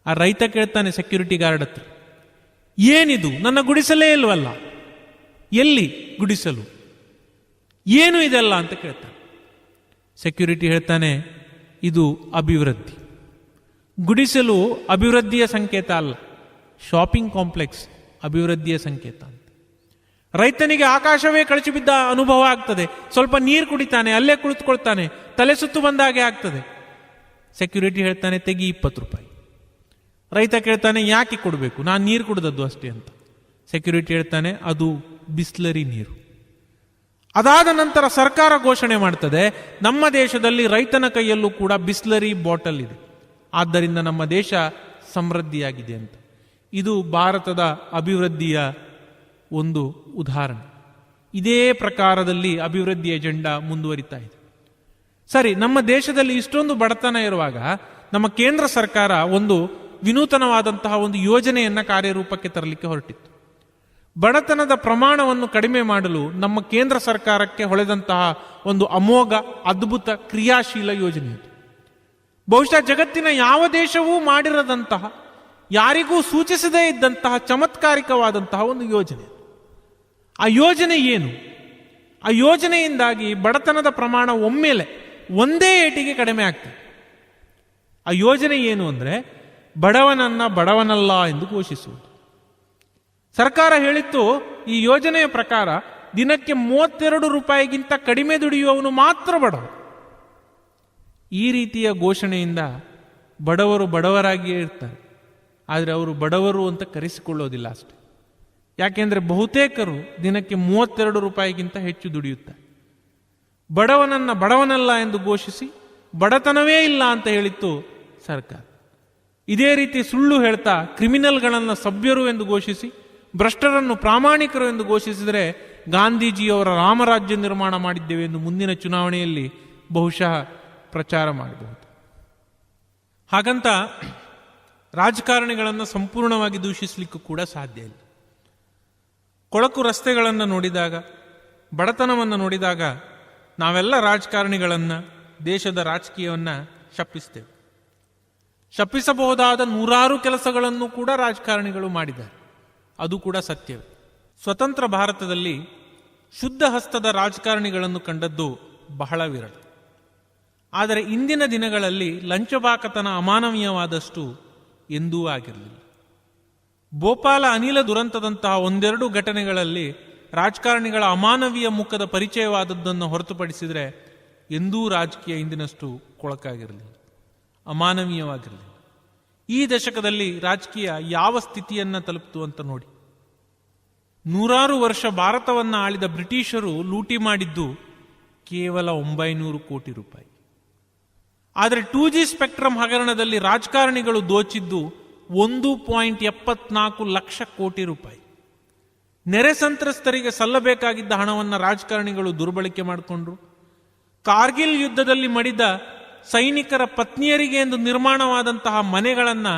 A: ಆ ರೈತ ಕೇಳ್ತಾನೆ ಸೆಕ್ಯೂರಿಟಿ ಗಾರ್ಡ್ ಹತ್ರ, ಏನಿದು, ನನ್ನ ಗುಡಿಸಲೇ ಇಲ್ವಲ್ಲ, ಎಲ್ಲಿ ಗುಡಿಸಲು, ಏನು ಇದೆಲ್ಲ ಅಂತ ಕೇಳ್ತಾನೆ. ಸೆಕ್ಯೂರಿಟಿ ಹೇಳ್ತಾನೆ, ಇದು ಅಭಿವೃದ್ಧಿ. ಗುಡಿಸಲು ಅಭಿವೃದ್ಧಿಯ ಸಂಕೇತ ಅಲ್ಲ, ಶಾಪಿಂಗ್ ಕಾಂಪ್ಲೆಕ್ಸ್ ಅಭಿವೃದ್ಧಿಯ ಸಂಕೇತ ಅಂತ. ರೈತನಿಗೆ ಆಕಾಶವೇ ಕಳಚಿ ಬಿದ್ದ ಅನುಭವ ಆಗ್ತದೆ. ಸ್ವಲ್ಪ ನೀರು ಕುಡಿತಾನೆ, ಅಲ್ಲೇ ಕುಳಿತುಕೊಳ್ತಾನೆ, ತಲೆ ಸುತ್ತು ಬಂದಾಗೆ ಆಗ್ತದೆ. ಸೆಕ್ಯೂರಿಟಿ ಹೇಳ್ತಾನೆ ತೆಗಿ 20 ರೂಪಾಯಿ. ರೈತ ಕೇಳ್ತಾನೆ ಯಾಕೆ ಕೊಡಬೇಕು, ನಾನು ನೀರು ಕುಡಿದದ್ದು ಅಷ್ಟೇ ಅಂತ. ಸೆಕ್ಯೂರಿಟಿ ಹೇಳ್ತಾನೆ ಅದು ಬಿಸ್ಲರಿ ನೀರು. ಅದಾದ ನಂತರ ಸರ್ಕಾರ ಘೋಷಣೆ ಮಾಡ್ತದೆ, ನಮ್ಮ ದೇಶದಲ್ಲಿ ರೈತನ ಕೈಯಲ್ಲೂ ಕೂಡ ಬಿಸ್ಲರಿ ಬಾಟಲ್ ಇದೆ, ಆದ್ದರಿಂದ ನಮ್ಮ ದೇಶ ಸಮೃದ್ಧಿಯಾಗಿದೆ ಅಂತ. ಇದು ಭಾರತದ ಅಭಿವೃದ್ಧಿಯ ಒಂದು ಉದಾಹರಣೆ. ಇದೇ ಪ್ರಕಾರದಲ್ಲಿ ಅಭಿವೃದ್ಧಿ ಎಜೆಂಡಾ ಮುಂದುವರಿತಾ ಇದೆ. ಸರಿ, ನಮ್ಮ ದೇಶದಲ್ಲಿ ಇಷ್ಟೊಂದು ಬಡತನ ಇರುವಾಗ ನಮ್ಮ ಕೇಂದ್ರ ಸರ್ಕಾರ ಒಂದು ವಿನೂತನವಾದಂತಹ ಒಂದು ಯೋಜನೆಯನ್ನ ಕಾರ್ಯರೂಪಕ್ಕೆ ತರಲಿಕ್ಕೆ ಹೊರಟಿತ್ತು. ಬಡತನದ ಪ್ರಮಾಣವನ್ನು ಕಡಿಮೆ ಮಾಡಲು ನಮ್ಮ ಕೇಂದ್ರ ಸರ್ಕಾರಕ್ಕೆ ಹೊಳೆದಂತಹ ಒಂದು ಅಮೋಘ, ಅದ್ಭುತ, ಕ್ರಿಯಾಶೀಲ ಯೋಜನೆ ಇದು. ಬಹುಶಃ ಜಗತ್ತಿನ ಯಾವ ದೇಶವೂ ಮಾಡಿರದಂತಹ, ಯಾರಿಗೂ ಸೂಚಿಸದೇ ಇದ್ದಂತಹ ಚಮತ್ಕಾರಿಕವಾದಂತಹ ಒಂದು ಯೋಜನೆ. ಆ ಯೋಜನೆ ಏನು? ಆ ಯೋಜನೆಯಿಂದಾಗಿ ಬಡತನದ ಪ್ರಮಾಣ ಒಮ್ಮೆಲೆ ಒಂದೇ ಏಟಿಗೆ ಕಡಿಮೆ ಆಗ್ತದೆ. ಆ ಯೋಜನೆ ಏನು ಅಂದರೆ ಬಡವನನ್ನ ಬಡವನಲ್ಲ ಎಂದು ಘೋಷಿಸುವುದು. ಸರ್ಕಾರ ಹೇಳಿತ್ತು, ಈ ಯೋಜನೆಯ ಪ್ರಕಾರ ದಿನಕ್ಕೆ 32 ರೂಪಾಯಿಗಿಂತ ಕಡಿಮೆ ದುಡಿಯುವವನು ಮಾತ್ರ ಬಡವ. ಈ ರೀತಿಯ ಘೋಷಣೆಯಿಂದ ಬಡವರು ಬಡವರಾಗಿಯೇ ಇರ್ತಾರೆ, ಆದರೆ ಅವರು ಬಡವರು ಅಂತ ಕರೆಸಿಕೊಳ್ಳೋದಿಲ್ಲ ಅಷ್ಟೆ. ಯಾಕೆಂದರೆ ಬಹುತೇಕರು ದಿನಕ್ಕೆ 32 ರೂಪಾಯಿಗಿಂತ ಹೆಚ್ಚು ದುಡಿಯುತ್ತಾರೆ. ಬಡವನನ್ನ ಬಡವನಲ್ಲ ಎಂದು ಘೋಷಿಸಿ ಬಡತನವೇ ಇಲ್ಲ ಅಂತ ಹೇಳಿತ್ತು ಸರ್ಕಾರ. ಇದೇ ರೀತಿ ಸುಳ್ಳು ಹೇಳ್ತಾ ಕ್ರಿಮಿನಲ್ಗಳನ್ನು ಸಭ್ಯರು ಎಂದು ಘೋಷಿಸಿ ಭ್ರಷ್ಟರನ್ನು ಪ್ರಾಮಾಣಿಕರು ಎಂದು ಘೋಷಿಸಿದರೆ ಗಾಂಧೀಜಿಯವರ ರಾಮರಾಜ್ಯ ನಿರ್ಮಾಣ ಮಾಡಿದ್ದೇವೆ ಎಂದು ಮುಂದಿನ ಚುನಾವಣೆಯಲ್ಲಿ ಬಹುಶಃ ಪ್ರಚಾರ ಮಾಡಬಹುದು. ಹಾಗಂತ ರಾಜಕಾರಣಿಗಳನ್ನು ಸಂಪೂರ್ಣವಾಗಿ ದೂಷಿಸಲಿಕ್ಕೂ ಕೂಡ ಸಾಧ್ಯ ಇಲ್ಲ. ಕೊಳಕು ರಸ್ತೆಗಳನ್ನು ನೋಡಿದಾಗ, ಬಡತನವನ್ನು ನೋಡಿದಾಗ ನಾವೆಲ್ಲ ರಾಜಕಾರಣಿಗಳನ್ನು, ದೇಶದ ರಾಜಕೀಯವನ್ನು ಶಪಿಸ್ತೇವೆ. ಶಪಿಸಬಹುದಾದ 100 ಕೆಲಸಗಳನ್ನು ಕೂಡ ರಾಜಕಾರಣಿಗಳು ಮಾಡಿದ್ದಾರೆ, ಅದು ಕೂಡ ಸತ್ಯವೇ. ಸ್ವತಂತ್ರ ಭಾರತದಲ್ಲಿ ಶುದ್ಧ ಹಸ್ತದ ರಾಜಕಾರಣಿಗಳನ್ನು ಕಂಡದ್ದು ಬಹಳ ವಿರಳ. ಆದರೆ ಇಂದಿನ ದಿನಗಳಲ್ಲಿ ಲಂಚಬಾಕತನ ಅಮಾನವೀಯವಾದಷ್ಟು ಎಂದೂ ಆಗಿರಲಿಲ್ಲ. ಭೋಪಾಲ ಅನಿಲ ದುರಂತದಂತಹ ಒಂದೆರಡು ಘಟನೆಗಳಲ್ಲಿ ರಾಜಕಾರಣಿಗಳ ಅಮಾನವೀಯ ಮುಖದ ಪರಿಚಯವಾದದ್ದನ್ನು ಹೊರತುಪಡಿಸಿದರೆ ಎಂದೂ ರಾಜಕೀಯ ಇಂದಿನಷ್ಟು ಕೊಳಕಾಗಿರಲಿಲ್ಲ, ಅಮಾನವೀಯವಾಗಿರಲಿಲ್ಲ. ಈ ದಶಕದಲ್ಲಿ ರಾಜಕೀಯ ಯಾವ ಸ್ಥಿತಿಯನ್ನು ತಲುಪಿತು ಅಂತ ನೋಡಿ. 100 ವರ್ಷ ಭಾರತವನ್ನು ಆಳಿದ ಬ್ರಿಟಿಷರು ಲೂಟಿ ಮಾಡಿದ್ದು ಕೇವಲ 900 ಕೋಟಿ ರೂಪಾಯಿ. ಆದರೆ 2G ಸ್ಪೆಕ್ಟ್ರಮ್ ಹಗರಣದಲ್ಲಿ ರಾಜಕಾರಣಿಗಳು ದೋಚಿದ್ದು 1.74 ಲಕ್ಷ ಕೋಟಿ ರೂಪಾಯಿ. ನೆರೆ ಸಂತ್ರಸ್ತರಿಗೆ ಸಲ್ಲಬೇಕಾಗಿದ್ದ ಹಣವನ್ನು ರಾಜಕಾರಣಿಗಳು ದುರ್ಬಳಕೆ ಮಾಡಿಕೊಂಡ್ರು. ಕಾರ್ಗಿಲ್ ಯುದ್ಧದಲ್ಲಿ ಮಡಿದ ಸೈನಿಕರ ಪತ್ನಿಯರಿಗೆ ಎಂದು ನಿರ್ಮಾಣವಾದಂತಹ ಮನೆಗಳನ್ನು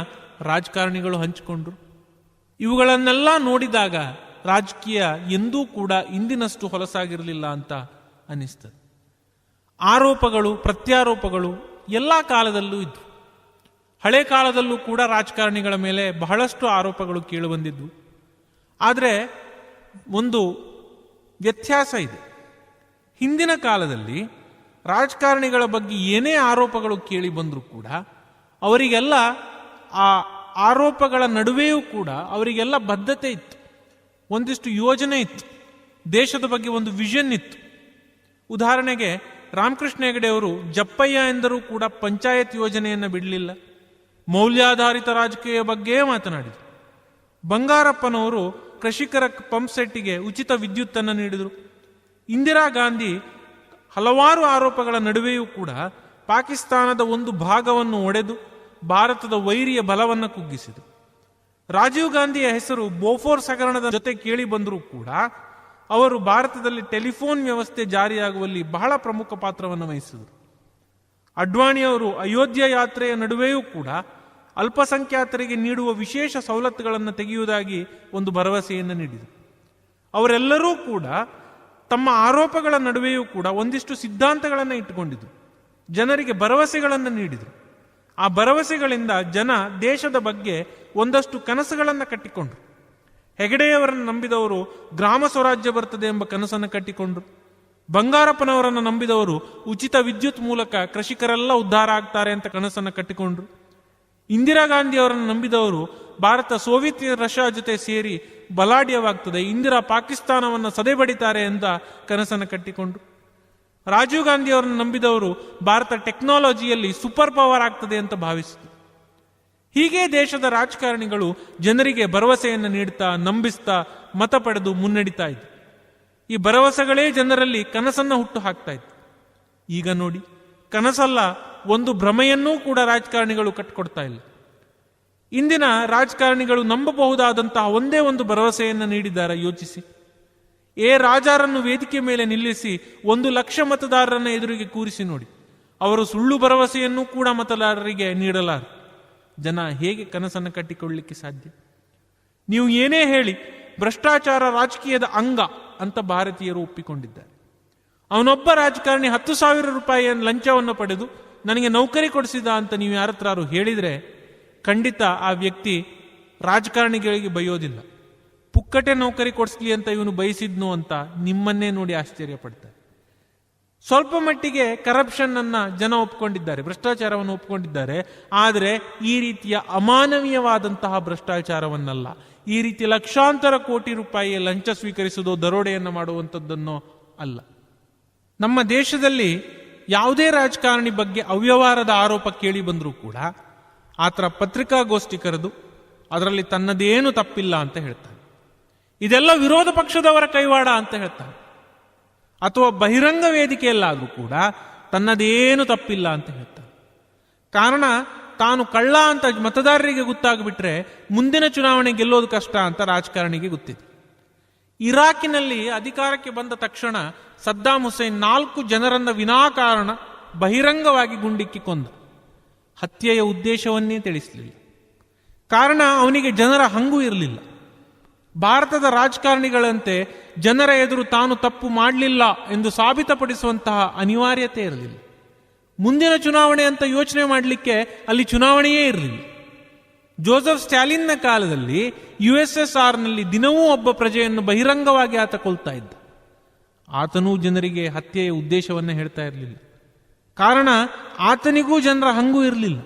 A: ರಾಜಕಾರಣಿಗಳು ಹಂಚಿಕೊಂಡ್ರು. ಇವುಗಳನ್ನೆಲ್ಲ ನೋಡಿದಾಗ ರಾಜಕೀಯ ಎಂದೂ ಕೂಡ ಇಂದಿನಷ್ಟು ಹೊಲಸಾಗಿರಲಿಲ್ಲ ಅಂತ ಅನ್ನಿಸ್ತದೆ. ಆರೋಪಗಳು, ಪ್ರತ್ಯಾರೋಪಗಳು ಎಲ್ಲ ಕಾಲದಲ್ಲೂ ಇದ್ವು. ಹಳೆ ಕಾಲದಲ್ಲೂ ಕೂಡ ರಾಜಕಾರಣಿಗಳ ಮೇಲೆ ಬಹಳಷ್ಟು ಆರೋಪಗಳು ಕೇಳಿಬಂದಿದ್ವು. ಆದರೆ ಒಂದು ವ್ಯತ್ಯಾಸ ಇದೆ. ಹಿಂದಿನ ಕಾಲದಲ್ಲಿ ರಾಜಕಾರಣಿಗಳ ಬಗ್ಗೆ ಏನೇ ಆರೋಪಗಳು ಕೇಳಿ ಬಂದರೂ ಕೂಡ ಅವರಿಗೆಲ್ಲ ಆ ಆರೋಪಗಳ ನಡುವೆಯೂ ಕೂಡ ಅವರಿಗೆಲ್ಲ ಬದ್ಧತೆ ಇತ್ತು, ಒಂದಿಷ್ಟು ಯೋಜನೆ ಇತ್ತು, ದೇಶದ ಬಗ್ಗೆ ಒಂದು ವಿಷನ್ ಇತ್ತು. ಉದಾಹರಣೆಗೆ ರಾಮಕೃಷ್ಣ ಹೆಗಡೆ ಅವರು ಜಪ್ಪಯ್ಯ ಎಂದರೂ ಕೂಡ ಪಂಚಾಯತ್ ಯೋಜನೆಯನ್ನು ಬಿಡಲಿಲ್ಲ, ಮೌಲ್ಯಾಧಾರಿತ ರಾಜಕೀಯ ಬಗ್ಗೆ ಮಾತನಾಡಿದರು. ಬಂಗಾರಪ್ಪನವರು ಕೃಷಿಕರ ಪಂಪ್ ಸೆಟ್ಟಿಗೆ ಉಚಿತ ವಿದ್ಯುತ್ತನ್ನು ನೀಡಿದರು. ಇಂದಿರಾ ಗಾಂಧಿ ಹಲವಾರು ಆರೋಪಗಳ ನಡುವೆಯೂ ಕೂಡ ಪಾಕಿಸ್ತಾನದ ಒಂದು ಭಾಗವನ್ನು ಒಡೆದು ಭಾರತದ ವೈರಿಯ ಬಲವನ್ನು ಕುಗ್ಗಿಸಿದರು. ರಾಜೀವ್ ಗಾಂಧಿಯ ಹೆಸರು ಬೋಫೋರ್ಸ್ ಹಗರಣದ ಜೊತೆ ಕೇಳಿ ಬಂದರೂ ಕೂಡ ಅವರು ಭಾರತದಲ್ಲಿ ಟೆಲಿಫೋನ್ ವ್ಯವಸ್ಥೆ ಜಾರಿಯಾಗುವಲ್ಲಿ ಬಹಳ ಪ್ರಮುಖ ಪಾತ್ರವನ್ನು ವಹಿಸಿದರು. ಅಡ್ವಾಣಿಯವರು ಅಯೋಧ್ಯ ಯಾತ್ರೆಯ ನಡುವೆಯೂ ಕೂಡ ಅಲ್ಪಸಂಖ್ಯಾತರಿಗೆ ನೀಡುವ ವಿಶೇಷ ಸವಲತ್ತುಗಳನ್ನು ತೆಗೆಯುವುದಾಗಿ ಒಂದು ಭರವಸೆಯನ್ನು ನೀಡಿದರು. ಅವರೆಲ್ಲರೂ ಕೂಡ ತಮ್ಮ ಆರೋಪಗಳ ನಡುವೆಯೂ ಕೂಡ ಒಂದಿಷ್ಟು ಸಿದ್ಧಾಂತಗಳನ್ನು ಇಟ್ಟುಕೊಂಡಿದ್ರು, ಜನರಿಗೆ ಭರವಸೆಗಳನ್ನು ನೀಡಿದರು. ಆ ಭರವಸೆಗಳಿಂದ ಜನ ದೇಶದ ಬಗ್ಗೆ ಒಂದಷ್ಟು ಕನಸುಗಳನ್ನು ಕಟ್ಟಿಕೊಂಡ್ರು. ಹೆಗಡೆಯವರನ್ನು ನಂಬಿದವರು ಗ್ರಾಮ ಸ್ವರಾಜ್ಯ ಬರ್ತದೆ ಎಂಬ ಕನಸನ್ನು ಕಟ್ಟಿಕೊಂಡ್ರು. ಬಂಗಾರಪ್ಪನವರನ್ನು ನಂಬಿದವರು ಉಚಿತ ವಿದ್ಯುತ್ ಮೂಲಕ ಕೃಷಿಕರೆಲ್ಲ ಉದ್ಧಾರ ಆಗ್ತಾರೆ ಅಂತ ಕನಸನ್ನು ಕಟ್ಟಿಕೊಂಡ್ರು. ಇಂದಿರಾ ಗಾಂಧಿ ಅವರನ್ನು ನಂಬಿದವರು ಭಾರತ ಸೋವಿಯತ್ ರಷ್ಯಾ ಜೊತೆ ಸೇರಿ ಬಲಾಢ್ಯವಾಗ್ತದೆ, ಇಂದಿರಾ ಪಾಕಿಸ್ತಾನವನ್ನು ಸದೆಬಡಿತಾರೆ ಅಂತ ಕನಸನ್ನು ಕಟ್ಟಿಕೊಂಡು, ರಾಜೀವ್ ಗಾಂಧಿ ಅವರನ್ನು ನಂಬಿದವರು ಭಾರತ ಟೆಕ್ನಾಲಜಿಯಲ್ಲಿ ಸೂಪರ್ ಪವರ್ ಆಗ್ತದೆ ಅಂತ ಭಾವಿಸಿದರು. ಹೀಗೆ ದೇಶದ ರಾಜಕಾರಣಿಗಳು ಜನರಿಗೆ ಭರವಸೆಯನ್ನು ನೀಡುತ್ತಾ, ನಂಬಿಸ್ತಾ, ಮತ ಪಡೆದು ಮುನ್ನಡಿತಾ ಇದ್ರು. ಈ ಭರವಸೆಗಳೇ ಜನರಲ್ಲಿ ಕನಸನ್ನ ಹುಟ್ಟು ಹಾಕ್ತಾ ಇತ್ತು. ಈಗ ನೋಡಿ, ಕನಸಲ್ಲ, ಒಂದು ಭ್ರಮೆಯನ್ನೂ ಕೂಡ ರಾಜಕಾರಣಿಗಳು ಕಟ್ಟಿಕೊಡ್ತಾ ಇಲ್ಲ. ಇಂದಿನ ರಾಜಕಾರಣಿಗಳು ನಂಬಬಹುದಾದಂತಹ ಒಂದೇ ಒಂದು ಭರವಸೆಯನ್ನು ನೀಡಿದ್ದಾರೆ. ಯೋಚಿಸಿ, ರಾಜಾರನ್ನು ವೇದಿಕೆ ಮೇಲೆ ನಿಲ್ಲಿಸಿ 1,00,000 ಮತದಾರರನ್ನ ಎದುರಿಗೆ ಕೂರಿಸಿ ನೋಡಿ, ಅವರು ಸುಳ್ಳು ಭರವಸೆಯನ್ನು ಕೂಡ ಮತದಾರರಿಗೆ ನೀಡಲಾರ. ಜನ ಹೇಗೆ ಕನಸನ್ನು ಕಟ್ಟಿಕೊಳ್ಳಲಿಕ್ಕೆ ಸಾಧ್ಯ? ನೀವು ಏನೇ ಹೇಳಿ, ಭ್ರಷ್ಟಾಚಾರ ರಾಜಕೀಯದ ಅಂಗ ಅಂತ ಭಾರತೀಯರು ಒಪ್ಪಿಕೊಂಡಿದ್ದಾರೆ. ಅವನೊಬ್ಬ ರಾಜಕಾರಣಿ 10,000 ರೂಪಾಯಿಯ ಲಂಚವನ್ನು ಪಡೆದು ನನಗೆ ನೌಕರಿ ಕೊಡಿಸಿದ ಅಂತ ನೀವು ಯಾರತ್ರಾರು ಹೇಳಿದ್ರೆ, ಖಂಡಿತ ಆ ವ್ಯಕ್ತಿ ರಾಜಕಾರಣಿಗಳಿಗೆ ಬೈಯೋದಿಲ್ಲ. ಪುಕ್ಕಟೆ ನೌಕರಿ ಕೊಡಿಸ್ಲಿ ಅಂತ ಇವನು ಬಯಸಿದ್ನು ಅಂತ ನಿಮ್ಮನ್ನೇ ನೋಡಿ ಆಶ್ಚರ್ಯ ಪಡ್ತಾರೆ. ಸ್ವಲ್ಪ ಮಟ್ಟಿಗೆ ಕರಪ್ಷನ್ ಅನ್ನ ಜನ ಒಪ್ಕೊಂಡಿದ್ದಾರೆ, ಭ್ರಷ್ಟಾಚಾರವನ್ನು ಒಪ್ಕೊಂಡಿದ್ದಾರೆ. ಆದರೆ ಈ ರೀತಿಯ ಅಮಾನವೀಯವಾದಂತಹ ಭ್ರಷ್ಟಾಚಾರವನ್ನಲ್ಲ, ಈ ರೀತಿ ಲಕ್ಷಾಂತರ ಕೋಟಿ ರೂಪಾಯಿ ಲಂಚ ಸ್ವೀಕರಿಸುವುದೋ ದರೋಡೆಯನ್ನು ಮಾಡುವಂಥದ್ದನ್ನೋ ಅಲ್ಲ. ನಮ್ಮ ದೇಶದಲ್ಲಿ ಯಾವುದೇ ರಾಜಕಾರಣಿ ಬಗ್ಗೆ ಅವ್ಯವಹಾರದ ಆರೋಪ ಕೇಳಿ ಬಂದರೂ ಕೂಡ ಆತರ ಪತ್ರಿಕಾಗೋಷ್ಠಿ ಕರೆದು ಅದರಲ್ಲಿ ತನ್ನದೇನು ತಪ್ಪಿಲ್ಲ ಅಂತ ಹೇಳ್ತಾನೆ. ಇದೆಲ್ಲ ವಿರೋಧ ಪಕ್ಷದವರ ಕೈವಾಡ ಅಂತ ಹೇಳ್ತಾನೆ. ಅಥವಾ ಬಹಿರಂಗ ವೇದಿಕೆಯಲ್ಲಾದರೂ ಕೂಡ ತನ್ನದೇನು ತಪ್ಪಿಲ್ಲ ಅಂತ ಹೇಳ್ತಾನೆ. ಕಾರಣ, ತಾನು ಕಳ್ಳ ಅಂತ ಮತದಾರರಿಗೆ ಗೊತ್ತಾಗ್ಬಿಟ್ರೆ ಮುಂದಿನ ಚುನಾವಣೆ ಗೆಲ್ಲೋದು ಕಷ್ಟ ಅಂತ ರಾಜಕಾರಣಿಗೆ ಗೊತ್ತಿದೆ. ಇರಾಕಿನಲ್ಲಿ ಅಧಿಕಾರಕ್ಕೆ ಬಂದ ತಕ್ಷಣ ಸದ್ದಾಂ ಹುಸೇನ್ 4 ಜನರನ್ನ ವಿನಾಕಾರಣ ಬಹಿರಂಗವಾಗಿ ಗುಂಡಿಕ್ಕಿ ಕೊಂದ. ಹತ್ಯೆಯ ಉದ್ದೇಶವನ್ನೇ ತಿಳಿಸಲಿಲ್ಲ. ಕಾರಣ, ಅವನಿಗೆ ಜನರ ಹಂಗು ಇರಲಿಲ್ಲ. ಭಾರತದ ರಾಜಕಾರಣಿಗಳಂತೆ ಜನರ ಎದುರು ತಾನು ತಪ್ಪು ಮಾಡಲಿಲ್ಲ ಎಂದು ಸಾಬೀತಪಡಿಸುವಂತಹ ಅನಿವಾರ್ಯತೆ ಇರಲಿಲ್ಲ. ಮುಂದಿನ ಚುನಾವಣೆ ಅಂತ ಯೋಚನೆ ಮಾಡಲಿಕ್ಕೆ ಅಲ್ಲಿ ಚುನಾವಣೆಯೇ ಇರಲಿಲ್ಲ. ಜೋಸೆಫ್ ಸ್ಟಾಲಿನ್ನ ಕಾಲದಲ್ಲಿ USSRನಲ್ಲಿ ದಿನವೂ ಒಬ್ಬ ಪ್ರಜೆಯನ್ನು ಬಹಿರಂಗವಾಗಿ ಆತ ಕೊಲ್ತಾ ಇದ್ದ. ಆತನೂ ಜನರಿಗೆ ಹತ್ಯೆಯ ಉದ್ದೇಶವನ್ನೇ ಹೇಳ್ತಾ ಇರಲಿಲ್ಲ. ಕಾರಣ, ಆತನಿಗೂ ಜನರ ಹಂಗೂ ಇರಲಿಲ್ಲ.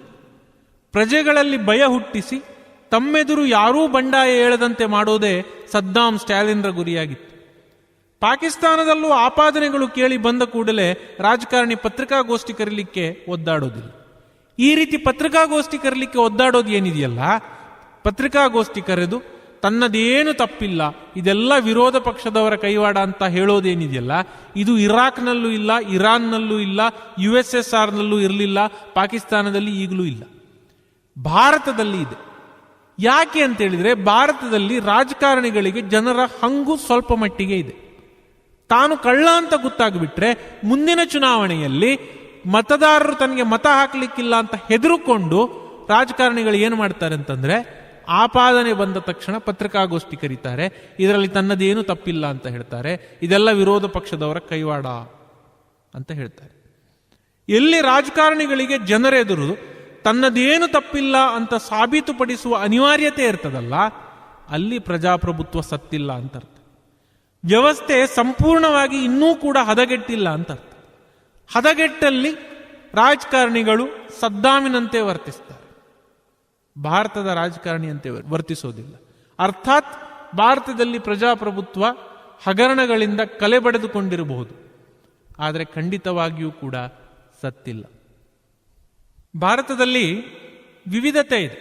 A: ಪ್ರಜೆಗಳಲ್ಲಿ ಭಯ ಹುಟ್ಟಿಸಿ ತಮ್ಮೆದುರು ಯಾರೂ ಬಂಡಾಯ ಹೇಳದಂತೆ ಮಾಡೋದೇ ಸದ್ದಾಂ ಸ್ಟಾಲಿನ್ರ ಗುರಿಯಾಗಿತ್ತು. ಪಾಕಿಸ್ತಾನದಲ್ಲೂ ಆಪಾದನೆಗಳು ಕೇಳಿ ಬಂದ ಕೂಡಲೇ ರಾಜಕಾರಣಿ ಪತ್ರಿಕಾಗೋಷ್ಠಿ ಕರೀಲಿಕ್ಕೆ ಒದ್ದಾಡೋದಿಲ್ಲ. ಈ ರೀತಿ ಪತ್ರಿಕಾಗೋಷ್ಠಿ ಕರೀಲಿಕ್ಕೆ ಒದ್ದಾಡೋದು ಏನಿದೆಯಲ್ಲ, ಪತ್ರಿಕಾಗೋಷ್ಠಿ ಕರೆದು ತನ್ನದೇನು ತಪ್ಪಿಲ್ಲ, ಇದೆಲ್ಲ ವಿರೋಧ ಪಕ್ಷದವರ ಕೈವಾಡ ಅಂತ ಹೇಳೋದೇನಿದೆಯಲ್ಲ, ಇದು ಇರಾಕ್ನಲ್ಲೂ ಇಲ್ಲ, ಇರಾನ್ನಲ್ಲೂ ಇಲ್ಲ, USSRನಲ್ಲೂ ಇರಲಿಲ್ಲ, ಪಾಕಿಸ್ತಾನದಲ್ಲಿ ಈಗಲೂ ಇಲ್ಲ, ಭಾರತದಲ್ಲಿ ಇದೆ. ಯಾಕೆ ಅಂತ ಹೇಳಿದ್ರೆ, ಭಾರತದಲ್ಲಿ ರಾಜಕಾರಣಿಗಳಿಗೆ ಜನರ ಹಂಗು ಸ್ವಲ್ಪ ಮಟ್ಟಿಗೆ ಇದೆ. ತಾನು ಕಳ್ಳ ಅಂತ ಗೊತ್ತಾಗ್ಬಿಟ್ರೆ ಮುಂದಿನ ಚುನಾವಣೆಯಲ್ಲಿ ಮತದಾರರು ತನಗೆ ಮತ ಹಾಕಲಿಕ್ಕಿಲ್ಲ ಅಂತ ಹೆದರುಕೊಂಡು ರಾಜಕಾರಣಿಗಳು ಏನು ಮಾಡ್ತಾರೆ ಅಂತಂದ್ರೆ, ಆಪಾದನೆ ಬಂದ ತಕ್ಷಣ ಪತ್ರಿಕಾಗೋಷ್ಠಿ ಕರೀತಾರೆ, ಇದರಲ್ಲಿ ತನ್ನದೇನು ತಪ್ಪಿಲ್ಲ ಅಂತ ಹೇಳ್ತಾರೆ, ಇದೆಲ್ಲ ವಿರೋಧ ಪಕ್ಷದವರ ಕೈವಾಡ ಅಂತ ಹೇಳ್ತಾರೆ. ಎಲ್ಲಿ ರಾಜಕಾರಣಿಗಳಿಗೆ ಜನರೆದುರು ತನ್ನದೇನು ತಪ್ಪಿಲ್ಲ ಅಂತ ಸಾಬೀತುಪಡಿಸುವ ಅನಿವಾರ್ಯತೆ ಇರ್ತದಲ್ಲ, ಅಲ್ಲಿ ಪ್ರಜಾಪ್ರಭುತ್ವ ಸತ್ತಿಲ್ಲ ಅಂತ ಅರ್ಥ. ವ್ಯವಸ್ಥೆ ಸಂಪೂರ್ಣವಾಗಿ ಇನ್ನೂ ಕೂಡ ಹದಗೆಟ್ಟಿಲ್ಲ ಅಂತ ಅರ್ಥ. ಹದಗೆಟ್ಟಲ್ಲಿ ರಾಜಕಾರಣಿಗಳು ಸದ್ದಾಮಿನಂತೆ ವರ್ತಿಸ್ತಾರೆ, ಭಾರತದ ರಾಜಕಾರಣಿಯಂತೆ ವರ್ತಿಸೋದಿಲ್ಲ. ಅರ್ಥಾತ್ ಭಾರತದಲ್ಲಿ ಪ್ರಜಾಪ್ರಭುತ್ವ ಹಗರಣಗಳಿಂದ ಕಲೆಬಡೆದುಕೊಂಡಿರಬಹುದು, ಆದರೆ ಖಂಡಿತವಾಗಿಯೂ ಕೂಡ ಸತ್ತಿಲ್ಲ. ಭಾರತದಲ್ಲಿ ವಿವಿಧತೆ ಇದೆ.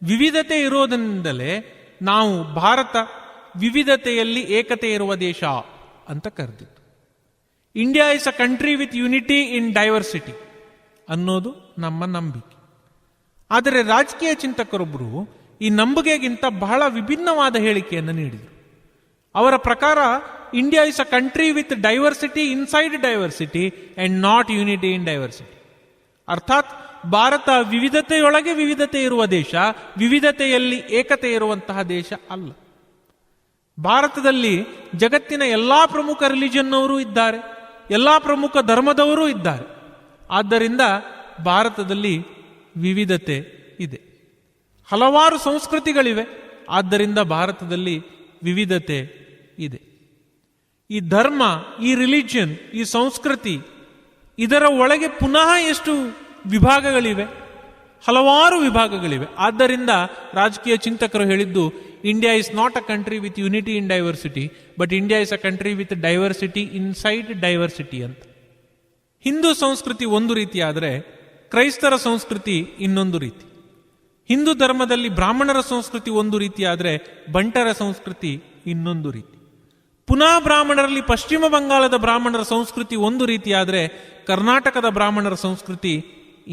A: ವಿವಿಧತೆ ಇರೋದರಿಂದಲೇ ನಾವು ಭಾರತ ವಿವಿಧತೆಯಲ್ಲಿ ಏಕತೆ ಇರುವ ದೇಶ ಅಂತ ಕರೆದಿತ್ತು. India is a country with unity in diversity ಅನ್ನೋದು ನಮ್ಮ ನಂಬಿಕೆ. ಆದರೆ ರಾಜಕೀಯ ಚಿಂತಕರೊಬ್ಬರು ಈ ನಂಬಿಕೆಗಿಂತ ಬಹಳ ವಿಭಿನ್ನವಾದ ಹೇಳಿಕೆಯನ್ನು ನೀಡಿದರು. ಅವರ ಪ್ರಕಾರ India is a country with diversity inside diversity and not unity in diversity. ಅರ್ಥಾತ್ ಭಾರತ ವಿವಿಧತೆಯೊಳಗೆ ವಿವಿಧತೆ ಇರುವ ದೇಶ, ವಿವಿಧತೆಯಲ್ಲಿ ಏಕತೆ ಇರುವಂತಹ ದೇಶ ಅಲ್ಲ. ಭಾರತದಲ್ಲಿ ಜಗತ್ತಿನ ಎಲ್ಲಾ ಪ್ರಮುಖ ರಿಲಿಜನ್ನವರು ಇದ್ದಾರೆ, ಎಲ್ಲಾ ಪ್ರಮುಖ ಧರ್ಮದವರೂ ಇದ್ದಾರೆ. ಆದ್ದರಿಂದ ಭಾರತದಲ್ಲಿ ವಿವಿಧತೆ ಇದೆ. ಹಲವಾರು ಸಂಸ್ಕೃತಿಗಳಿವೆ, ಆದ್ದರಿಂದ ಭಾರತದಲ್ಲಿ ವಿವಿಧತೆ ಇದೆ. ಈ ಧರ್ಮ, ಈ ರಿಲಿಜಿಯನ್, ಈ ಸಂಸ್ಕೃತಿ, ಇದರ ಒಳಗೆ ಪುನಃ ಎಷ್ಟು ವಿಭಾಗಗಳಿವೆ. ಹಲವಾರು ವಿಭಾಗಗಳಿವೆ. ಆದ್ದರಿಂದ ರಾಜಕೀಯ ಚಿಂತಕರು ಹೇಳಿದ್ದು, India is not a country with unity in diversity, but India is a country with diversity inside diversity ಅಂತ. ಹಿಂದೂ ಸಂಸ್ಕೃತಿ ಒಂದು ರೀತಿ ಆದರೆ ಕ್ರೈಸ್ತರ ಸಂಸ್ಕೃತಿ ಇನ್ನೊಂದು ರೀತಿ. ಹಿಂದೂ ಧರ್ಮದಲ್ಲಿ ಬ್ರಾಹ್ಮಣರ ಸಂಸ್ಕೃತಿ ಒಂದು ರೀತಿ ಆದರೆ ಬಂಟರ ಸಂಸ್ಕೃತಿ ಇನ್ನೊಂದು ರೀತಿ. ಪುನಃ ಬ್ರಾಹ್ಮಣರಲ್ಲಿ ಪಶ್ಚಿಮ ಬಂಗಾಳದ ಬ್ರಾಹ್ಮಣರ ಸಂಸ್ಕೃತಿ ಒಂದು ರೀತಿ ಆದರೆ ಕರ್ನಾಟಕದ ಬ್ರಾಹ್ಮಣರ ಸಂಸ್ಕೃತಿ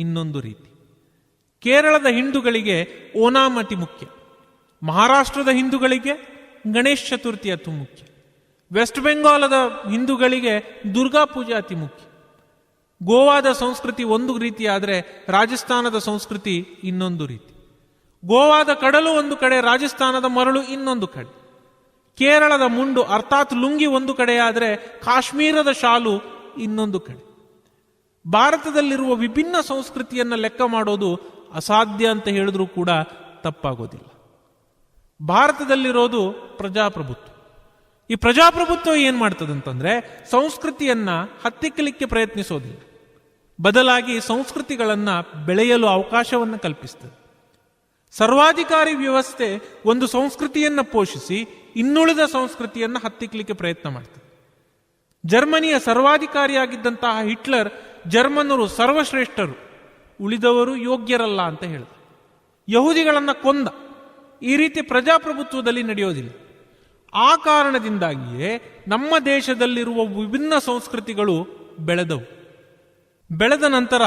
A: ಇನ್ನೊಂದು ರೀತಿ. ಕೇರಳದ ಹಿಂದೂಗಳಿಗೆ ಓನಾಮ್ ಅತಿ ಮುಖ್ಯ, ಮಹಾರಾಷ್ಟ್ರದ ಹಿಂದೂಗಳಿಗೆ ಗಣೇಶ್ ಚತುರ್ಥಿ ಅತಿ ಮುಖ್ಯ, ವೆಸ್ಟ್ ಬೆಂಗಾಲದ ಹಿಂದೂಗಳಿಗೆ ದುರ್ಗಾ ಪೂಜೆ ಅತಿ ಮುಖ್ಯ. ಗೋವಾದ ಸಂಸ್ಕೃತಿ ಒಂದು ರೀತಿ ಆದರೆ ರಾಜಸ್ಥಾನದ ಸಂಸ್ಕೃತಿ ಇನ್ನೊಂದು ರೀತಿ. ಗೋವಾದ ಕಡಲು ಒಂದು ಕಡೆ, ರಾಜಸ್ಥಾನದ ಮರಳು ಇನ್ನೊಂದು ಕಡೆ. ಕೇರಳದ ಮುಂಡು ಅರ್ಥಾತ್ ಲುಂಗಿ ಒಂದು ಕಡೆ ಆದರೆ ಕಾಶ್ಮೀರದ ಶಾಲು ಇನ್ನೊಂದು ಕಡೆ. ಭಾರತದಲ್ಲಿರುವ ವಿಭಿನ್ನ ಸಂಸ್ಕೃತಿಯನ್ನು ಲೆಕ್ಕ ಮಾಡೋದು ಅಸಾಧ್ಯ ಅಂತ ಹೇಳಿದ್ರೂ ಕೂಡ ತಪ್ಪಾಗೋದಿಲ್ಲ. ಭಾರತದಲ್ಲಿರೋದು ಪ್ರಜಾಪ್ರಭುತ್ವ. ಈ ಪ್ರಜಾಪ್ರಭುತ್ವ ಏನ್ ಮಾಡ್ತದಂತಂದ್ರೆ ಸಂಸ್ಕೃತಿಯನ್ನ ಹತ್ತಿಕ್ಕಲಿಕ್ಕೆ ಪ್ರಯತ್ನಿಸೋದಿಲ್ಲ, ಬದಲಾಗಿ ಸಂಸ್ಕೃತಿಗಳನ್ನ ಬೆಳೆಯಲು ಅವಕಾಶವನ್ನು ಕಲ್ಪಿಸ್ತದೆ. ಸರ್ವಾಧಿಕಾರಿ ವ್ಯವಸ್ಥೆ ಒಂದು ಸಂಸ್ಕೃತಿಯನ್ನ ಪೋಷಿಸಿ ಇನ್ನುಳಿದ ಸಂಸ್ಕೃತಿಯನ್ನ ಹತ್ತಿಕ್ಕಲಿಕ್ಕೆ ಪ್ರಯತ್ನ ಮಾಡ್ತದೆ. ಜರ್ಮನಿಯ ಸರ್ವಾಧಿಕಾರಿಯಾಗಿದ್ದಂತಹ ಹಿಟ್ಲರ್ ಜರ್ಮನರು ಸರ್ವಶ್ರೇಷ್ಠರು, ಉಳಿದವರು ಯೋಗ್ಯರಲ್ಲ ಅಂತ ಹೇಳಿದ. ಯಹೂದಿಗಳನ್ನ ಕೊಂದ. ಈ ರೀತಿ ಪ್ರಜಾಪ್ರಭುತ್ವದಲ್ಲಿ ನಡೆಯೋದಿಲ್ಲ. ಆ ಕಾರಣದಿಂದಾಗಿಯೇ ನಮ್ಮ ದೇಶದಲ್ಲಿರುವ ವಿಭಿನ್ನ ಸಂಸ್ಕೃತಿಗಳು ಬೆಳೆದವು. ಬೆಳೆದ ನಂತರ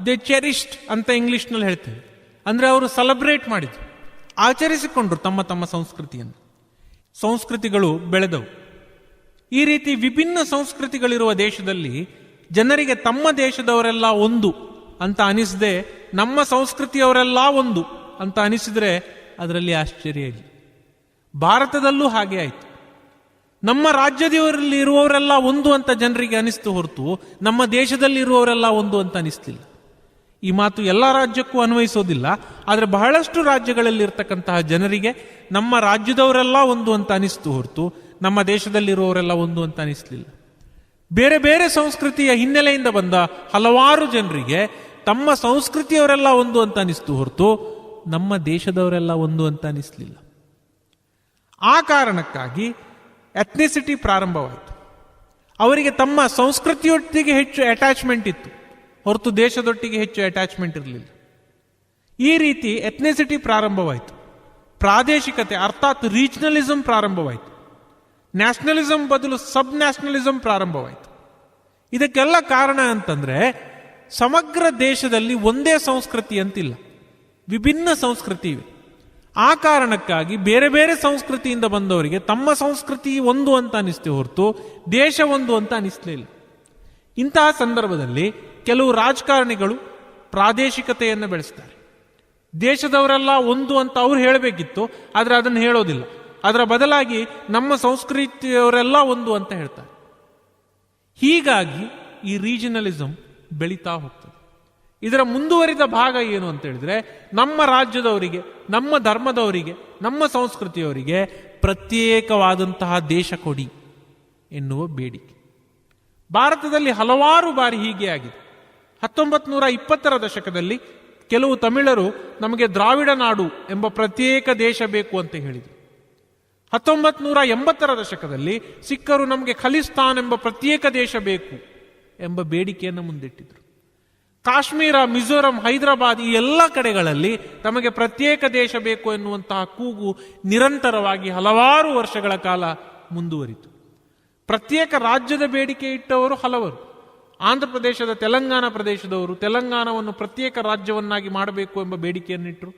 A: ದೇ ಚೆರಿಷ್ಡ್ ಅಂತ ಇಂಗ್ಲಿಷ್ನಲ್ಲಿ ಹೇಳ್ತೇವೆ, ಅಂದ್ರೆ ಅವರು ಸೆಲೆಬ್ರೇಟ್ ಮಾಡಿದ್ರು, ಆಚರಿಸಿಕೊಂಡ್ರು ತಮ್ಮ ತಮ್ಮ ಸಂಸ್ಕೃತಿಯನ್ನು. ಸಂಸ್ಕೃತಿಗಳು ಬೆಳೆದವು. ಈ ರೀತಿ ವಿಭಿನ್ನ ಸಂಸ್ಕೃತಿಗಳಿರುವ ದೇಶದಲ್ಲಿ ಜನರಿಗೆ ತಮ್ಮ ದೇಶದವರೆಲ್ಲ ಒಂದು ಅಂತ ಅನಿಸದೆ ನಮ್ಮ ಸಂಸ್ಕೃತಿಯವರೆಲ್ಲ ಒಂದು ಅಂತ ಅನಿಸಿದ್ರೆ ಅದರಲ್ಲಿ ಆಶ್ಚರ್ಯ ಇಲ್ಲ. ಭಾರತದಲ್ಲೂ ಹಾಗೆ ಆಯಿತು. ನಮ್ಮ ರಾಜ್ಯದವರಲ್ಲಿ ಇರುವವರೆಲ್ಲ ಒಂದು ಅಂತ ಜನರಿಗೆ ಅನಿಸ್ತು ಹೊರತು ನಮ್ಮ ದೇಶದಲ್ಲಿ ಇರುವವರೆಲ್ಲ ಒಂದು ಅಂತ ಅನಿಸ್ತಿಲ್ಲ. ಈ ಮಾತು ಎಲ್ಲ ರಾಜ್ಯಕ್ಕೂ ಅನ್ವಯಿಸೋದಿಲ್ಲ, ಆದರೆ ಬಹಳಷ್ಟು ರಾಜ್ಯಗಳಲ್ಲಿ ಇರ್ತಕ್ಕಂತಹ ಜನರಿಗೆ ನಮ್ಮ ರಾಜ್ಯದವರೆಲ್ಲ ಒಂದು ಅಂತ ಅನಿಸ್ತು ಹೊರತು ನಮ್ಮ ದೇಶದಲ್ಲಿರುವವರೆಲ್ಲ ಒಂದು ಅಂತ ಅನಿಸ್ಲಿಲ್ಲ. ಬೇರೆ ಬೇರೆ ಸಂಸ್ಕೃತಿಯ ಹಿನ್ನೆಲೆಯಿಂದ ಬಂದ ಹಲವಾರು ಜನರಿಗೆ ತಮ್ಮ ಸಂಸ್ಕೃತಿಯವರೆಲ್ಲ ಒಂದು ಅಂತ ಅನಿಸ್ತು ಹೊರತು ನಮ್ಮ ದೇಶದವರೆಲ್ಲ ಒಂದು ಅಂತ ಅನಿಸ್ಲಿಲ್ಲ. ಆ ಕಾರಣಕ್ಕಾಗಿ ಎಥ್ನಿಸಿಟಿ ಪ್ರಾರಂಭವಾಯಿತು. ಅವರಿಗೆ ತಮ್ಮ ಸಂಸ್ಕೃತಿಯೊಟ್ಟಿಗೆ ಹೆಚ್ಚು ಅಟ್ಯಾಚ್ಮೆಂಟ್ ಇತ್ತು ಹೊರತು ದೇಶದೊಟ್ಟಿಗೆ ಹೆಚ್ಚು ಅಟ್ಯಾಚ್ಮೆಂಟ್ ಇರಲಿಲ್ಲ. ಈ ರೀತಿ ಎಥ್ನಿಸಿಟಿ ಪ್ರಾರಂಭವಾಯಿತು. ಪ್ರಾದೇಶಿಕತೆ ಅರ್ಥಾತ್ ರೀಜನಲಿಸಂ ಪ್ರಾರಂಭವಾಯಿತು. ನ್ಯಾಷನಲಿಸಂ ಬದಲು ಸಬ್ ನ್ಯಾಷನಲಿಸಂ ಪ್ರಾರಂಭವಾಯಿತು. ಇದಕ್ಕೆಲ್ಲ ಕಾರಣ ಅಂತಂದ್ರೆ ಸಮಗ್ರ ದೇಶದಲ್ಲಿ ಒಂದೇ ಸಂಸ್ಕೃತಿ ಅಂತಿಲ್ಲ, ವಿಭಿನ್ನ ಸಂಸ್ಕೃತಿ ಇವೆ. ಆ ಕಾರಣಕ್ಕಾಗಿ ಬೇರೆ ಬೇರೆ ಸಂಸ್ಕೃತಿಯಿಂದ ಬಂದವರಿಗೆ ತಮ್ಮ ಸಂಸ್ಕೃತಿ ಒಂದು ಅಂತ ಅನಿಸ್ತೇ ಹೊರತು ದೇಶ ಒಂದು ಅಂತ ಅನಿಸ್ಲಿಲ್ಲ. ಇಂತಹ ಸಂದರ್ಭದಲ್ಲಿ ಕೆಲವು ರಾಜಕಾರಣಿಗಳು ಪ್ರಾದೇಶಿಕತೆಯನ್ನು ಬೆಳೆಸ್ತಾರೆ. ದೇಶದವರೆಲ್ಲ ಒಂದು ಅಂತ ಅವ್ರು ಹೇಳಬೇಕಿತ್ತು, ಆದರೆ ಅದನ್ನು ಹೇಳೋದಿಲ್ಲ. ಅದರ ಬದಲಾಗಿ ನಮ್ಮ ಸಂಸ್ಕೃತಿಯವರೆಲ್ಲ ಒಂದು ಅಂತ ಹೇಳ್ತಾರೆ. ಹೀಗಾಗಿ ಈ ರೀಜನಲಿಸಂ ಬೆಳೀತಾ ಹೋಗ್ತದೆ. ಇದರ ಮುಂದುವರಿದ ಭಾಗ ಏನು ಅಂತ ಹೇಳಿದ್ರೆ, ನಮ್ಮ ರಾಜ್ಯದವರಿಗೆ, ನಮ್ಮ ಧರ್ಮದವರಿಗೆ, ನಮ್ಮ ಸಂಸ್ಕೃತಿಯವರಿಗೆ ಪ್ರತ್ಯೇಕವಾದಂತಹ ದೇಶ ಕೊಡಿ ಎನ್ನುವ ಬೇಡಿಕೆ. ಭಾರತದಲ್ಲಿ ಹಲವಾರು ಬಾರಿ ಹೀಗೆ ಆಗಿದೆ. 1920ರ ದಶಕದಲ್ಲಿ ಕೆಲವು ತಮಿಳರು ನಮಗೆ ದ್ರಾವಿಡ ನಾಡು ಎಂಬ ಪ್ರತ್ಯೇಕ ದೇಶ ಬೇಕು ಅಂತ ಹೇಳಿದರು. 1980ರ ದಶಕದಲ್ಲಿ ಸಿಖ್ಖರು ನಮಗೆ ಖಲಿಸ್ತಾನ್ ಎಂಬ ಪ್ರತ್ಯೇಕ ದೇಶ ಬೇಕು ಎಂಬ ಬೇಡಿಕೆಯನ್ನು ಮುಂದಿಟ್ಟಿದ್ರು. ಕಾಶ್ಮೀರ, ಮಿಜೋರಂ, ಹೈದರಾಬಾದ್ ಈ ಎಲ್ಲ ಕಡೆಗಳಲ್ಲಿ ತಮಗೆ ಪ್ರತ್ಯೇಕ ದೇಶ ಬೇಕು ಎನ್ನುವಂತಹ ಕೂಗು ನಿರಂತರವಾಗಿ ಹಲವಾರು ವರ್ಷಗಳ ಕಾಲ ಮುಂದುವರಿತು. ಪ್ರತ್ಯೇಕ ರಾಜ್ಯದ ಬೇಡಿಕೆ ಇಟ್ಟವರು ಹಲವರು. ಆಂಧ್ರ ಪ್ರದೇಶದ ತೆಲಂಗಾಣ ಪ್ರದೇಶದವರು ತೆಲಂಗಾಣವನ್ನು ಪ್ರತ್ಯೇಕ ರಾಜ್ಯವನ್ನಾಗಿ ಮಾಡಬೇಕು ಎಂಬ ಬೇಡಿಕೆಯನ್ನಿಟ್ಟರು.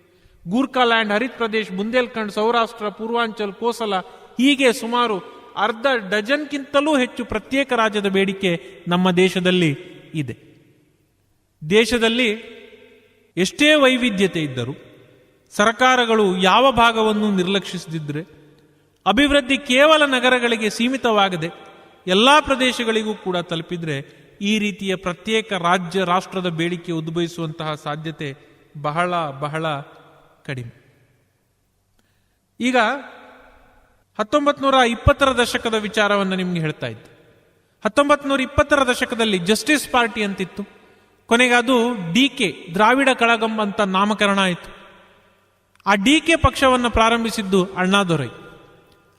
A: ಗೂರ್ಖಾಲ್ಯಾಂಡ್, ಹರಿತ್ ಪ್ರದೇಶ್, ಬುಂದೇಲ್ಖಂಡ್, ಸೌರಾಷ್ಟ್ರ, ಪೂರ್ವಾಂಚಲ್, ಕೋಸಲ ಹೀಗೆ ಸುಮಾರು ಅರ್ಧ ಡಜನ್ಗಿಂತಲೂ ಹೆಚ್ಚು ಪ್ರತ್ಯೇಕ ರಾಜ್ಯದ ಬೇಡಿಕೆ ನಮ್ಮ ದೇಶದಲ್ಲಿ ಇದೆ. ದೇಶದಲ್ಲಿ ಎಷ್ಟೇ ವೈವಿಧ್ಯತೆ ಇದ್ದರೂ ಸರ್ಕಾರಗಳು ಯಾವ ಭಾಗವನ್ನು ನಿರ್ಲಕ್ಷಿಸದಿದ್ದರೆ, ಅಭಿವೃದ್ಧಿ ಕೇವಲ ನಗರಗಳಿಗೆ ಸೀಮಿತವಾಗದೆ ಎಲ್ಲ ಪ್ರದೇಶಗಳಿಗೂ ಕೂಡ ತಲುಪಿದ್ರೆ ಈ ರೀತಿಯ ಪ್ರತ್ಯೇಕ ರಾಜ್ಯ ರಾಷ್ಟ್ರದ ಬೇಡಿಕೆ ಉದ್ಭವಿಸುವಂತಹ ಸಾಧ್ಯತೆ ಬಹಳ ಬಹಳ ಕಡಿಮೆ. ಈಗ 1920ರ ದಶಕದ ವಿಚಾರವನ್ನು ನಿಮ್ಗೆ ಹೇಳ್ತಾ ಇದ್ದೆ. 1920ರ ದಶಕದಲ್ಲಿ ಜಸ್ಟಿಸ್ ಪಾರ್ಟಿ ಅಂತಿತ್ತು. ಕೊನೆಗೆ ಅದು DK ದ್ರಾವಿಡ ಕಳಗಂ ಅಂತ ನಾಮಕರಣ ಆಯಿತು. ಆ DK ಪಕ್ಷವನ್ನು ಪ್ರಾರಂಭಿಸಿದ್ದು ಅಣ್ಣಾದೊರೈ.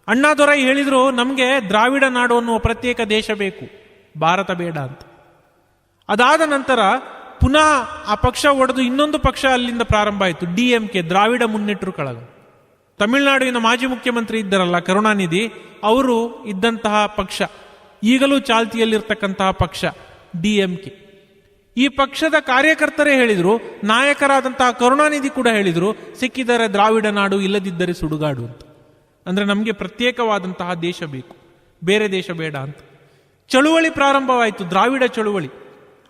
A: ಅಣ್ಣಾದೊರೈ ಹೇಳಿದ್ರು, ನಮಗೆ ದ್ರಾವಿಡ ನಾಡು ಅನ್ನುವ ಪ್ರತ್ಯೇಕ ದೇಶ ಬೇಕು, ಭಾರತ ಬೇಡ ಅಂತ. ಅದಾದ ನಂತರ ಪುನಃ ಆ ಪಕ್ಷ ಒಡೆದು ಇನ್ನೊಂದು ಪಕ್ಷ ಅಲ್ಲಿಂದ ಪ್ರಾರಂಭ ಆಯಿತು, DMK ದ್ರಾವಿಡ ಮುನ್ನೆಟ್ಟರು ಕಳಗ. ತಮಿಳುನಾಡಿನ ಮಾಜಿ ಮುಖ್ಯಮಂತ್ರಿ ಇದ್ದರಲ್ಲ ಕರುಣಾನಿಧಿ, ಅವರು ಇದ್ದಂತಹ ಪಕ್ಷ, ಈಗಲೂ ಚಾಲ್ತಿಯಲ್ಲಿರ್ತಕ್ಕಂತಹ ಪಕ್ಷ DMK. ಈ ಪಕ್ಷದ ಕಾರ್ಯಕರ್ತರೇ ಹೇಳಿದ್ರು, ನಾಯಕರಾದಂತಹ ಕರುಣಾನಿಧಿ ಕೂಡ ಹೇಳಿದ್ರು, ಸಿಕ್ಕಿದರೆ ದ್ರಾವಿಡ ನಾಡು, ಇಲ್ಲದಿದ್ದರೆ ಸುಡುಗಾಡು ಅಂತ. ಅಂದ್ರೆ ನಮಗೆ ಪ್ರತ್ಯೇಕವಾದಂತಹ ದೇಶ ಬೇಕು, ಬೇರೆ ದೇಶ ಬೇಡ ಅಂತ. ಚಳುವಳಿ ಪ್ರಾರಂಭವಾಯಿತು, ದ್ರಾವಿಡ ಚಳುವಳಿ.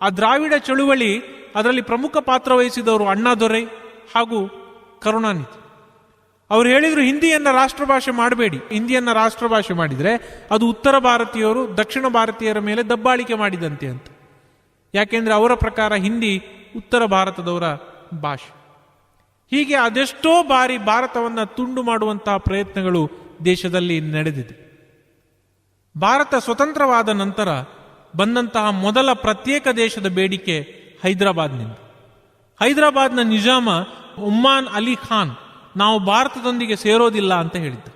A: ಆ ದ್ರಾವಿಡ ಚಳುವಳಿ, ಅದರಲ್ಲಿ ಪ್ರಮುಖ ಪಾತ್ರ ವಹಿಸಿದವರು ಅಣ್ಣಾದೊರೈ ಹಾಗೂ ಕರುಣಾನಿಧಿ. ಅವ್ರು ಹೇಳಿದ್ರು, ಹಿಂದಿಯನ್ನ ರಾಷ್ಟ್ರಭಾಷೆ ಮಾಡಬೇಡಿ, ಹಿಂದಿಯನ್ನ ರಾಷ್ಟ್ರಭಾಷೆ ಮಾಡಿದ್ರೆ ಅದು ಉತ್ತರ ಭಾರತೀಯರು ದಕ್ಷಿಣ ಭಾರತೀಯರ ಮೇಲೆ ದಬ್ಬಾಳಿಕೆ ಮಾಡಿದಂತೆ ಅಂತ. ಯಾಕೆಂದ್ರೆ ಅವರ ಪ್ರಕಾರ ಹಿಂದಿ ಉತ್ತರ ಭಾರತದವರ ಭಾಷೆ. ಹೀಗೆ ಅದೆಷ್ಟೋ ಬಾರಿ ಭಾರತವನ್ನು ತುಂಡು ಮಾಡುವಂತಹ ಪ್ರಯತ್ನಗಳು ದೇಶದಲ್ಲಿ ನಡೆದಿದೆ. ಭಾರತ ಸ್ವತಂತ್ರವಾದ ನಂತರ ಬಂದಂತಹ ಮೊದಲ ಪ್ರತ್ಯೇಕ ದೇಶದ ಬೇಡಿಕೆ ಹೈದರಾಬಾದ್ನಿಂದ. ಹೈದರಾಬಾದ್ನ ನಿಜಾಮ ಉಮ್ಮಾನ್ ಅಲಿ ಖಾನ್ ನಾವು ಭಾರತದೊಂದಿಗೆ ಸೇರೋದಿಲ್ಲ ಅಂತ ಹೇಳಿದ್ದ.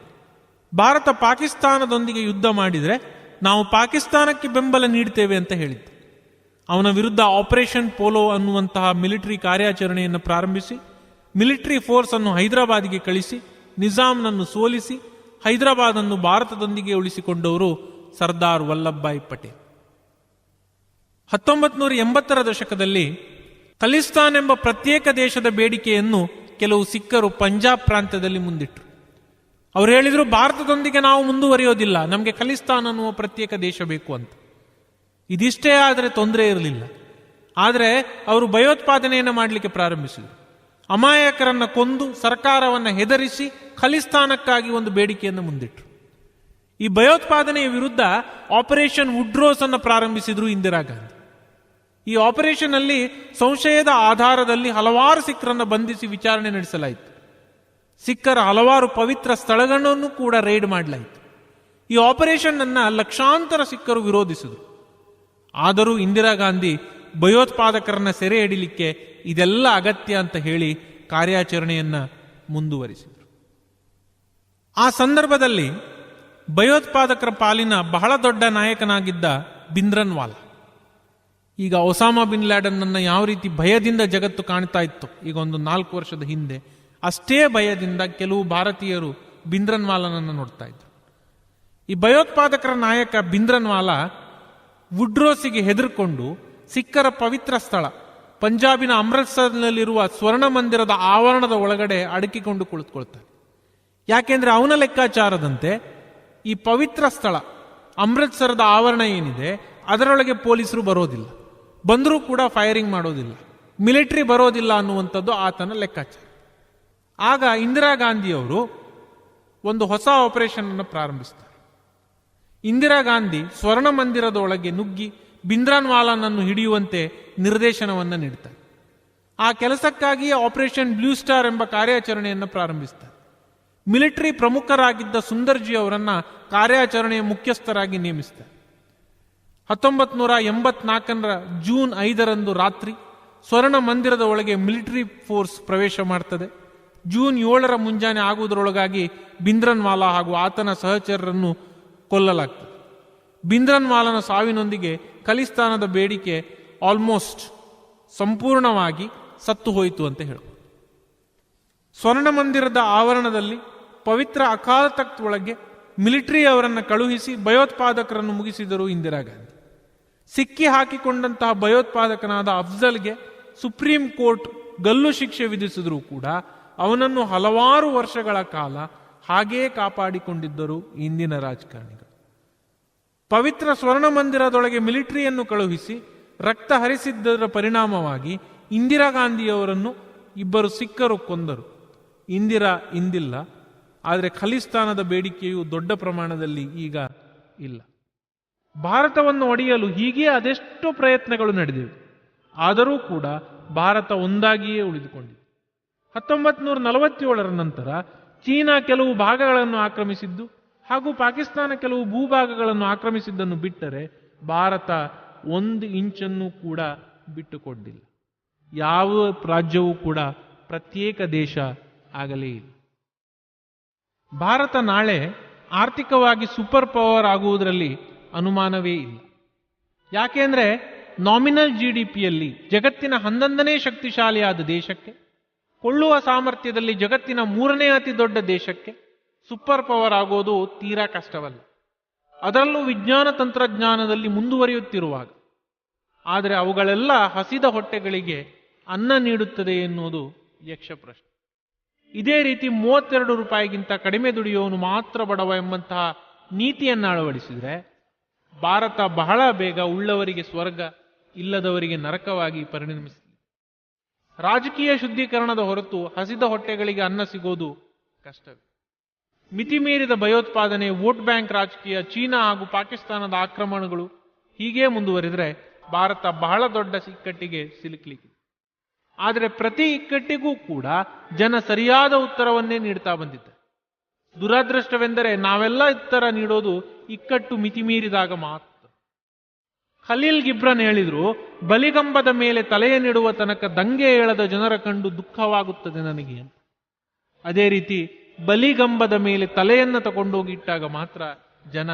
A: ಭಾರತ ಪಾಕಿಸ್ತಾನದೊಂದಿಗೆ ಯುದ್ಧ ಮಾಡಿದರೆ ನಾವು ಪಾಕಿಸ್ತಾನಕ್ಕೆ ಬೆಂಬಲ ನೀಡ್ತೇವೆ ಅಂತ ಹೇಳಿದ್ದ. ಅವನ ವಿರುದ್ಧ ಆಪರೇಷನ್ ಪೋಲೋ ಅನ್ನುವಂತಹ ಮಿಲಿಟರಿ ಕಾರ್ಯಾಚರಣೆಯನ್ನು ಪ್ರಾರಂಭಿಸಿ ಮಿಲಿಟರಿ ಫೋರ್ಸ್ ಅನ್ನು ಹೈದರಾಬಾದ್ಗೆ ಕಳಿಸಿ ನಿಜಾಮ್ನನ್ನು ಸೋಲಿಸಿ ಹೈದರಾಬಾದ್ ಅನ್ನು ಭಾರತದೊಂದಿಗೆ ಉಳಿಸಿಕೊಂಡವರು ಸರ್ದಾರ್ ವಲ್ಲಭಭಾಯ್ ಪಟೇಲ್. 1980ರ ದಶಕದಲ್ಲಿ ಖಲಿಸ್ತಾನ್ ಎಂಬ ಪ್ರತ್ಯೇಕ ದೇಶದ ಬೇಡಿಕೆಯನ್ನು ಕೆಲವು ಸಿಖ್ಖರು ಪಂಜಾಬ್ ಪ್ರಾಂತ್ಯದಲ್ಲಿ ಮುಂದಿಟ್ಟರು. ಅವರು ಹೇಳಿದ್ರು, ಭಾರತದೊಂದಿಗೆ ನಾವು ಮುಂದುವರಿಯೋದಿಲ್ಲ, ನಮಗೆ ಖಲಿಸ್ತಾನ್ ಅನ್ನುವ ಪ್ರತ್ಯೇಕ ದೇಶ ಬೇಕು ಅಂತ. ಇದಿಷ್ಟೇ ಆದರೆ ತೊಂದರೆ ಇರಲಿಲ್ಲ. ಆದರೆ ಅವರು ಭಯೋತ್ಪಾದನೆಯನ್ನು ಮಾಡಲಿಕ್ಕೆ ಪ್ರಾರಂಭಿಸಿದರು. ಅಮಾಯಕರನ್ನು ಕೊಂದು ಸರ್ಕಾರವನ್ನು ಹೆದರಿಸಿ ಖಲಿಸ್ತಾನಕ್ಕಾಗಿ ಒಂದು ಬೇಡಿಕೆಯನ್ನು ಮುಂದಿಟ್ಟರು. ಈ ಭಯೋತ್ಪಾದನೆಯ ವಿರುದ್ಧ ಆಪರೇಷನ್ ವುಡ್ರೋಸ್ ಅನ್ನು ಪ್ರಾರಂಭಿಸಿದ್ರು ಇಂದಿರಾ ಗಾಂಧಿ. ಈ ಆಪರೇಷನ್ ಅಲ್ಲಿ ಸಂಶಯದ ಆಧಾರದಲ್ಲಿ ಹಲವಾರು ಸಿಖ್ಖರನ್ನು ಬಂಧಿಸಿ ವಿಚಾರಣೆ ನಡೆಸಲಾಯಿತು. ಸಿಖ್ಖರ ಹಲವಾರು ಪವಿತ್ರ ಸ್ಥಳಗಳನ್ನು ಕೂಡ ರೈಡ್ ಮಾಡಲಾಯಿತು. ಈ ಆಪರೇಷನ್ ಅನ್ನ ಲಕ್ಷಾಂತರ ಸಿಖ್ಖರು ವಿರೋಧಿಸಿದರು. ಆದರೂ ಇಂದಿರಾ ಗಾಂಧಿ ಭಯೋತ್ಪಾದಕರನ್ನ ಸೆರೆ ಹಿಡಿಲಿಕ್ಕೆ ಇದೆಲ್ಲ ಅಗತ್ಯ ಅಂತ ಹೇಳಿ ಕಾರ್ಯಾಚರಣೆಯನ್ನ ಮುಂದುವರಿಸಿದರು. ಆ ಸಂದರ್ಭದಲ್ಲಿ ಭಯೋತ್ಪಾದಕರ ಪಾಲಿನ ಬಹಳ ದೊಡ್ಡ ನಾಯಕನಾಗಿದ್ದ ಭಿಂದ್ರನ್ವಾಲಾ. ಈಗ ಒಸಾಮಾ ಬಿನ್ ಲ್ಯಾಡನ್ ಅನ್ನ ಯಾವ ರೀತಿ ಭಯದಿಂದ ಜಗತ್ತು ಕಾಣ್ತಾ ಇತ್ತು ಈಗ ಒಂದು 4 ವರ್ಷದ ಹಿಂದೆ, ಅಷ್ಟೇ ಭಯದಿಂದ ಕೆಲವು ಭಾರತೀಯರು ಭಿಂದ್ರನ್ವಾಲನನ್ನು ನೋಡ್ತಾ ಇದ್ರು. ಈ ಭಯೋತ್ಪಾದಕರ ನಾಯಕ ಭಿಂದ್ರನ್ವಾಲಾ ವುಡ್ರೋಸಿಗೆ ಹೆದರ್ಕೊಂಡು ಸಿಖ್ಖರ ಪವಿತ್ರ ಸ್ಥಳ ಪಂಜಾಬಿನ ಅಮೃತ್ಸರ್ನಲ್ಲಿರುವ ಸ್ವರ್ಣ ಮಂದಿರದ ಆವರಣದ ಒಳಗಡೆ ಅಡಕಿಕೊಂಡು ಕುಳಿತುಕೊಳ್ತಾನೆ. ಯಾಕೆಂದ್ರೆ ಅವನ ಲೆಕ್ಕಾಚಾರದಂತೆ ಈ ಪವಿತ್ರ ಸ್ಥಳ ಅಮೃತ್ಸರದ ಆವರಣ ಏನಿದೆ ಅದರೊಳಗೆ ಪೊಲೀಸರು ಬರೋದಿಲ್ಲ, ಬಂದರೂ ಕೂಡ ಫೈರಿಂಗ್ ಮಾಡೋದಿಲ್ಲ, ಮಿಲಿಟರಿ ಬರೋದಿಲ್ಲ ಅನ್ನುವಂಥದ್ದು ಆತನ ಲೆಕ್ಕಾಚಾರ. ಆಗ ಇಂದಿರಾ ಗಾಂಧಿಯವರು ಒಂದು ಹೊಸ ಆಪರೇಷನ್ ಅನ್ನು ಪ್ರಾರಂಭಿಸ್ತಾರೆ. ಇಂದಿರಾ ಗಾಂಧಿ ಸ್ವರ್ಣ ಮಂದಿರದ ಒಳಗೆ ನುಗ್ಗಿ ಭಿಂದ್ರನ್ವಾಲಾನನ್ನು ಹಿಡಿಯುವಂತೆ ನಿರ್ದೇಶನವನ್ನು ನೀಡುತ್ತಾರೆ. ಆ ಕೆಲಸಕ್ಕಾಗಿಯೇ ಆಪರೇಷನ್ ಬ್ಲೂ ಸ್ಟಾರ್ ಎಂಬ ಕಾರ್ಯಾಚರಣೆಯನ್ನು ಪ್ರಾರಂಭಿಸ್ತಾರೆ. ಮಿಲಿಟರಿ ಪ್ರಮುಖರಾಗಿದ್ದ ಸುಂದರ್ಜಿ ಅವರನ್ನ ಕಾರ್ಯಾಚರಣೆಯ ಮುಖ್ಯಸ್ಥರಾಗಿ ನೇಮಿಸ್ತಾರೆ. 1984 ಜೂನ್ 5 ರಾತ್ರಿ ಸ್ವರ್ಣ ಮಂದಿರದ ಒಳಗೆ ಮಿಲಿಟರಿ ಫೋರ್ಸ್ ಪ್ರವೇಶ ಮಾಡ್ತದೆ. ಜೂನ್ 7 ಮುಂಜಾನೆ ಆಗುವುದರೊಳಗಾಗಿ ಭಿಂದ್ರನ್ವಾಲಾ ಹಾಗೂ ಆತನ ಸಹಚರರನ್ನು ಕೊಲ್ಲಲಾಗ್ತದೆ. ಭಿಂದ್ರನ್ವಾಲನ ಸಾವಿನೊಂದಿಗೆ ಖಲಿಸ್ತಾನದ ಬೇಡಿಕೆ ಆಲ್ಮೋಸ್ಟ್ ಸಂಪೂರ್ಣವಾಗಿ ಸತ್ತು ಹೋಯಿತು ಅಂತ ಹೇಳಬಹುದು. ಸ್ವರ್ಣ ಮಂದಿರದ ಆವರಣದಲ್ಲಿ ಪವಿತ್ರ ಅಕಾಲ ತಖ್ತ್ ಒಳಗೆ ಮಿಲಿಟರಿ ಅವರನ್ನು ಕಳುಹಿಸಿ ಭಯೋತ್ಪಾದಕರನ್ನು ಮುಗಿಸಿದರು ಇಂದಿರಾ ಗಾಂಧಿ. ಸಿಕ್ಕಿ ಹಾಕಿಕೊಂಡಂತಹ ಭಯೋತ್ಪಾದಕನಾದ ಅಫ್ಜಲ್ಗೆ ಸುಪ್ರೀಂ ಕೋರ್ಟ್ ಗಲ್ಲು ಶಿಕ್ಷೆ ವಿಧಿಸಿದರೂ ಕೂಡ ಅವನನ್ನು ಹಲವಾರು ವರ್ಷಗಳ ಕಾಲ ಹಾಗೇ ಕಾಪಾಡಿಕೊಂಡಿದ್ದರು ಇಂದಿನ ರಾಜಕಾರಣಿಗಳು. ಪವಿತ್ರ ಸ್ವರ್ಣ ಮಂದಿರದೊಳಗೆ ಮಿಲಿಟರಿಯನ್ನು ಕಳುಹಿಸಿ ರಕ್ತ ಹರಿಸಿದ್ದರ ಪರಿಣಾಮವಾಗಿ ಇಂದಿರಾ ಗಾಂಧಿಯವರನ್ನು ಇಬ್ಬರು ಸಿಖ್ಖರು ಕೊಂದರು. ಇಂದಿರಾ ಇಂದಿಲ್ಲ, ಆದರೆ ಖಲಿಸ್ತಾನದ ಬೇಡಿಕೆಯು ದೊಡ್ಡ ಪ್ರಮಾಣದಲ್ಲಿ ಈಗ ಇಲ್ಲ. ಭಾರತವನ್ನು ಒಡೆಯಲು ಹೀಗೆ ಅದೆಷ್ಟೋ ಪ್ರಯತ್ನಗಳು ನಡೆದಿವೆ. ಆದರೂ ಕೂಡ ಭಾರತ ಒಂದಾಗಿಯೇ ಉಳಿದುಕೊಂಡಿದೆ. 1947 ನಂತರ ಚೀನಾ ಕೆಲವು ಭಾಗಗಳನ್ನು ಆಕ್ರಮಿಸಿದ್ದು ಹಾಗೂ ಪಾಕಿಸ್ತಾನ ಕೆಲವು ಭೂಭಾಗಗಳನ್ನು ಆಕ್ರಮಿಸಿದ್ದನ್ನು ಬಿಟ್ಟರೆ ಭಾರತ 1 ಇಂಚನ್ನು ಕೂಡ ಬಿಟ್ಟುಕೊಟ್ಟಿಲ್ಲ. ಯಾವ ರಾಜ್ಯವೂ ಕೂಡ ಪ್ರತ್ಯೇಕ ದೇಶ ಆಗಲೇ ಇಲ್ಲ. ಭಾರತ ನಾಳೆ ಆರ್ಥಿಕವಾಗಿ ಸೂಪರ್ ಪವರ್ ಆಗುವುದರಲ್ಲಿ ಅನುಮಾನವೇ ಇಲ್ಲ. ಯಾಕೆಂದ್ರೆ ನಾಮಿನಲ್ GDPಯಲ್ಲಿ ಜಗತ್ತಿನ 11ನೇ ಶಕ್ತಿಶಾಲಿಯಾದ ದೇಶಕ್ಕೆ, ಕೊಳ್ಳುವ ಸಾಮರ್ಥ್ಯದಲ್ಲಿ ಜಗತ್ತಿನ 3ನೇ ಅತಿ ದೊಡ್ಡ ದೇಶಕ್ಕೆ ಸೂಪರ್ ಪವರ್ ಆಗೋದು ತೀರಾ ಕಷ್ಟವಲ್ಲ, ಅದರಲ್ಲೂ ವಿಜ್ಞಾನ ತಂತ್ರಜ್ಞಾನದಲ್ಲಿ ಮುಂದುವರಿಯುತ್ತಿರುವಾಗ. ಆದರೆ ಅವುಗಳೆಲ್ಲ ಹಸಿದ ಹೊಟ್ಟೆಗಳಿಗೆ ಅನ್ನ ನೀಡುತ್ತದೆ ಎನ್ನುವುದು ಯಕ್ಷ ಪ್ರಶ್ನೆ. ಇದೇ ರೀತಿ 32 ರೂಪಾಯಿಗಿಂತ ಕಡಿಮೆ ದುಡಿಯೋನು ಮಾತ್ರ ಬಡವ ಎಂಬಂತಹ ನೀತಿಯನ್ನು ಅಳವಡಿಸಿದರೆ ಭಾರತ ಬಹಳ ಬೇಗ ಉಳ್ಳವರಿಗೆ ಸ್ವರ್ಗ, ಇಲ್ಲದವರಿಗೆ ನರಕವಾಗಿ ಪರಿಣಮಿಸಿದೆ. ರಾಜಕೀಯ ಶುದ್ಧೀಕರಣದ ಹೊರತು ಹಸಿದ ಹೊಟ್ಟೆಗಳಿಗೆ ಅನ್ನ ಸಿಗೋದು ಕಷ್ಟವೇ. ಮಿತಿಮೀರಿದ ಭಯೋತ್ಪಾದನೆ, ವೋಟ್ ಬ್ಯಾಂಕ್ ರಾಜಕೀಯ, ಚೀನಾ ಹಾಗೂ ಪಾಕಿಸ್ತಾನದ ಆಕ್ರಮಣಗಳು ಹೀಗೆ ಮುಂದುವರಿದರೆ ಭಾರತ ಬಹಳ ದೊಡ್ಡ ಇಕ್ಕಟ್ಟಿಗೆ ಸಿಲುಕಲಿಕ್ಕಿದೆ. ಆದರೆ ಪ್ರತಿ ಇಕ್ಕಟ್ಟಿಗೂ ಕೂಡ ಜನ ಸರಿಯಾದ ಉತ್ತರವನ್ನೇ ನೀಡ್ತಾ ಬಂದಿದ್ದಾರೆ. ದುರದೃಷ್ಟವೆಂದರೆ ನಾವೆಲ್ಲ ಉತ್ತರ ನೀಡೋದು ಇಕ್ಕಟ್ಟು ಮಿತಿಮೀರಿದಾಗ ಮಾತ್ರ. ಖಲೀಲ್ ಗಿಬ್ರನ್ ಹೇಳಿದ್ರು, ಬಲಿಗಂಬದ ಮೇಲೆ ತಲೆಯನ್ನಿಡುವ ತನಕ ದಂಗೆ ಏಳದ ಜನರ ಕಂಡು ದುಃಖವಾಗುತ್ತದೆ ನನಗೆ ಅಂತ. ಅದೇ ರೀತಿ ಬಲಿಗಂಬದ ಮೇಲೆ ತಲೆಯನ್ನ ತಗೊಂಡೋಗಿ ಇಟ್ಟಾಗ ಮಾತ್ರ ಜನ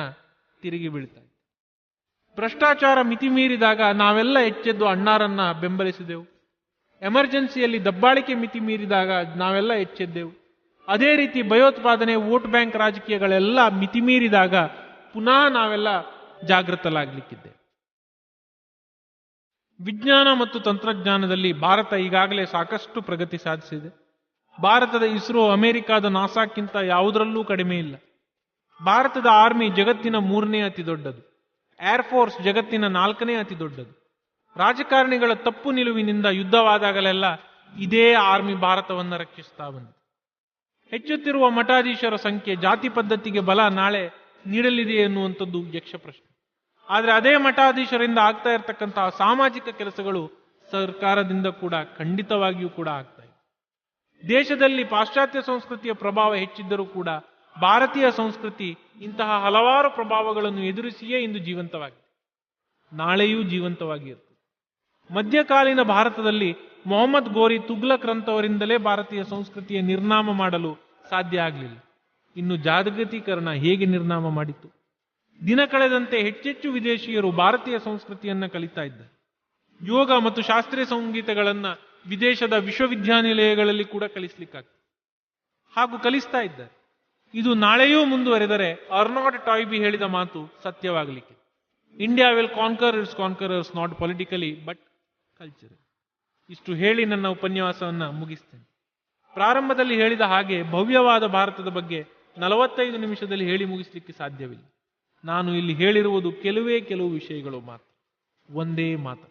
A: ತಿರುಗಿ ಬೀಳ್ತಾರೆ. ಭ್ರಷ್ಟಾಚಾರ ಮಿತಿಮೀರಿದಾಗ ನಾವೆಲ್ಲ ಎಚ್ಚೆದ್ದು ಅಣ್ಣಾರನ್ನ ಬೆಂಬಲಿಸಿದೆವು. ಎಮರ್ಜೆನ್ಸಿಯಲ್ಲಿ ದಬ್ಬಾಳಿಕೆ ಮಿತಿ ಮೀರಿದಾಗ ನಾವೆಲ್ಲ ಎಚ್ಚೆದ್ದೆವು. ಅದೇ ರೀತಿ ಭಯೋತ್ಪಾದನೆ, ವೋಟ್ ಬ್ಯಾಂಕ್ ರಾಜಕೀಯಗಳೆಲ್ಲ ಮಿತಿಮೀರಿದಾಗ ಪುನಃ ನಾವೆಲ್ಲ ಜಾಗೃತರಾಗಲಿಕ್ಕಿದ್ದೇವೆ. ವಿಜ್ಞಾನ ಮತ್ತು ತಂತ್ರಜ್ಞಾನದಲ್ಲಿ ಭಾರತ ಈಗಾಗಲೇ ಸಾಕಷ್ಟು ಪ್ರಗತಿ ಸಾಧಿಸಿದೆ. ಭಾರತದ ಇಸ್ರೋ ಅಮೆರಿಕಾದ ನಾಸಾಕ್ಕಿಂತ ಯಾವುದರಲ್ಲೂ ಕಡಿಮೆ ಇಲ್ಲ. ಭಾರತದ ಆರ್ಮಿ ಜಗತ್ತಿನ 3ನೇ ಅತಿ ದೊಡ್ಡದು. ಏರ್ಫೋರ್ಸ್ ಜಗತ್ತಿನ 4ನೇ ಅತಿ ದೊಡ್ಡದು. ರಾಜಕಾರಣಿಗಳ ತಪ್ಪು ನಿಲುವಿನಿಂದ ಯುದ್ಧವಾದಾಗಲೆಲ್ಲ ಇದೇ ಆರ್ಮಿ ಭಾರತವನ್ನು ರಕ್ಷಿಸ್ತಾ ಬಂದಿದೆ. ಹೆಚ್ಚುತ್ತಿರುವ ಮಠಾಧೀಶರ ಸಂಖ್ಯೆ, ಜಾತಿ ಪದ್ಧತಿಗೆ ಬಲ ನಾಳೆ ನೀಡಲಿದೆ ಎನ್ನುವಂಥದ್ದು ಯಕ್ಷ ಪ್ರಶ್ನೆ. ಆದರೆ ಅದೇ ಮಠಾಧೀಶರಿಂದ ಆಗ್ತಾ ಇರತಕ್ಕಂತಹ ಸಾಮಾಜಿಕ ಕೆಲಸಗಳು ಸರ್ಕಾರದಿಂದ ಕೂಡ ಖಂಡಿತವಾಗಿಯೂ ಕೂಡ ಆಗ್ತಾ ಇದೆ. ದೇಶದಲ್ಲಿ ಪಾಶ್ಚಾತ್ಯ ಸಂಸ್ಕೃತಿಯ ಪ್ರಭಾವ ಹೆಚ್ಚಿದ್ದರೂ ಕೂಡ ಭಾರತೀಯ ಸಂಸ್ಕೃತಿ ಇಂತಹ ಹಲವಾರು ಪ್ರಭಾವಗಳನ್ನು ಎದುರಿಸಿಯೇ ಇಂದು ಜೀವಂತವಾಗಿದೆ, ನಾಳೆಯೂ ಜೀವಂತವಾಗಿ ಇರ್ತದೆ. ಮಧ್ಯಕಾಲೀನ ಭಾರತದಲ್ಲಿ ಮೊಹಮ್ಮದ್ ಗೋರಿ, ತುಗ್ಲಕ್ ರಂತವರಿಂದಲೇ ಭಾರತೀಯ ಸಂಸ್ಕೃತಿಯ ನಿರ್ನಾಮ ಮಾಡಲು ಸಾಧ್ಯ ಆಗಲಿಲ್ಲ. ಇನ್ನು ಜಾಗತೀಕರಣ ಹೇಗೆ ನಿರ್ನಾಮ ಮಾಡಿತು? ದಿನ ಕಳೆದಂತೆ ಹೆಚ್ಚೆಚ್ಚು ವಿದೇಶಿಯರು ಭಾರತೀಯ ಸಂಸ್ಕೃತಿಯನ್ನ ಕಲಿತಾ ಇದ್ದಾರೆ. ಯೋಗ ಮತ್ತು ಶಾಸ್ತ್ರೀಯ ಸಂಗೀತಗಳನ್ನ ವಿದೇಶದ ವಿಶ್ವವಿದ್ಯಾನಿಲಯಗಳಲ್ಲಿ ಕೂಡ ಕಲಿಸ್ಲಿಕ್ಕಾಗ್ತದೆ, ಹಾಗೂ ಕಲಿಸ್ತಾ ಇದ್ದಾರೆ. ಇದು ನಾಳೆಯೂ ಮುಂದುವರೆದರೆ ಅರ್ನಾಲ್ಡ್ ಟಾಯ್ಬಿ ಹೇಳಿದ ಮಾತು ಸತ್ಯವಾಗಲಿಕ್ಕೆ, India will conquer its conquerors not politically but cultural. ಇಷ್ಟು ಹೇಳಿ ನನ್ನ ಉಪನ್ಯಾಸವನ್ನ ಮುಗಿಸ್ತೇನೆ. ಪ್ರಾರಂಭದಲ್ಲಿ ಹೇಳಿದ ಹಾಗೆ ಭವ್ಯವಾದ ಭಾರತದ ಬಗ್ಗೆ 45 ನಿಮಿಷದಲ್ಲಿ ಹೇಳಿ ಮುಗಿಸ್ಲಿಕ್ಕೆ ಸಾಧ್ಯವಿಲ್ಲ. ನಾನು ಇಲ್ಲಿ ಹೇಳಿರುವುದು ಕೆಲವೇ ಕೆಲವು ವಿಷಯಗಳು ಮಾತ್ರ. ಒಂದೇ ಮಾತು.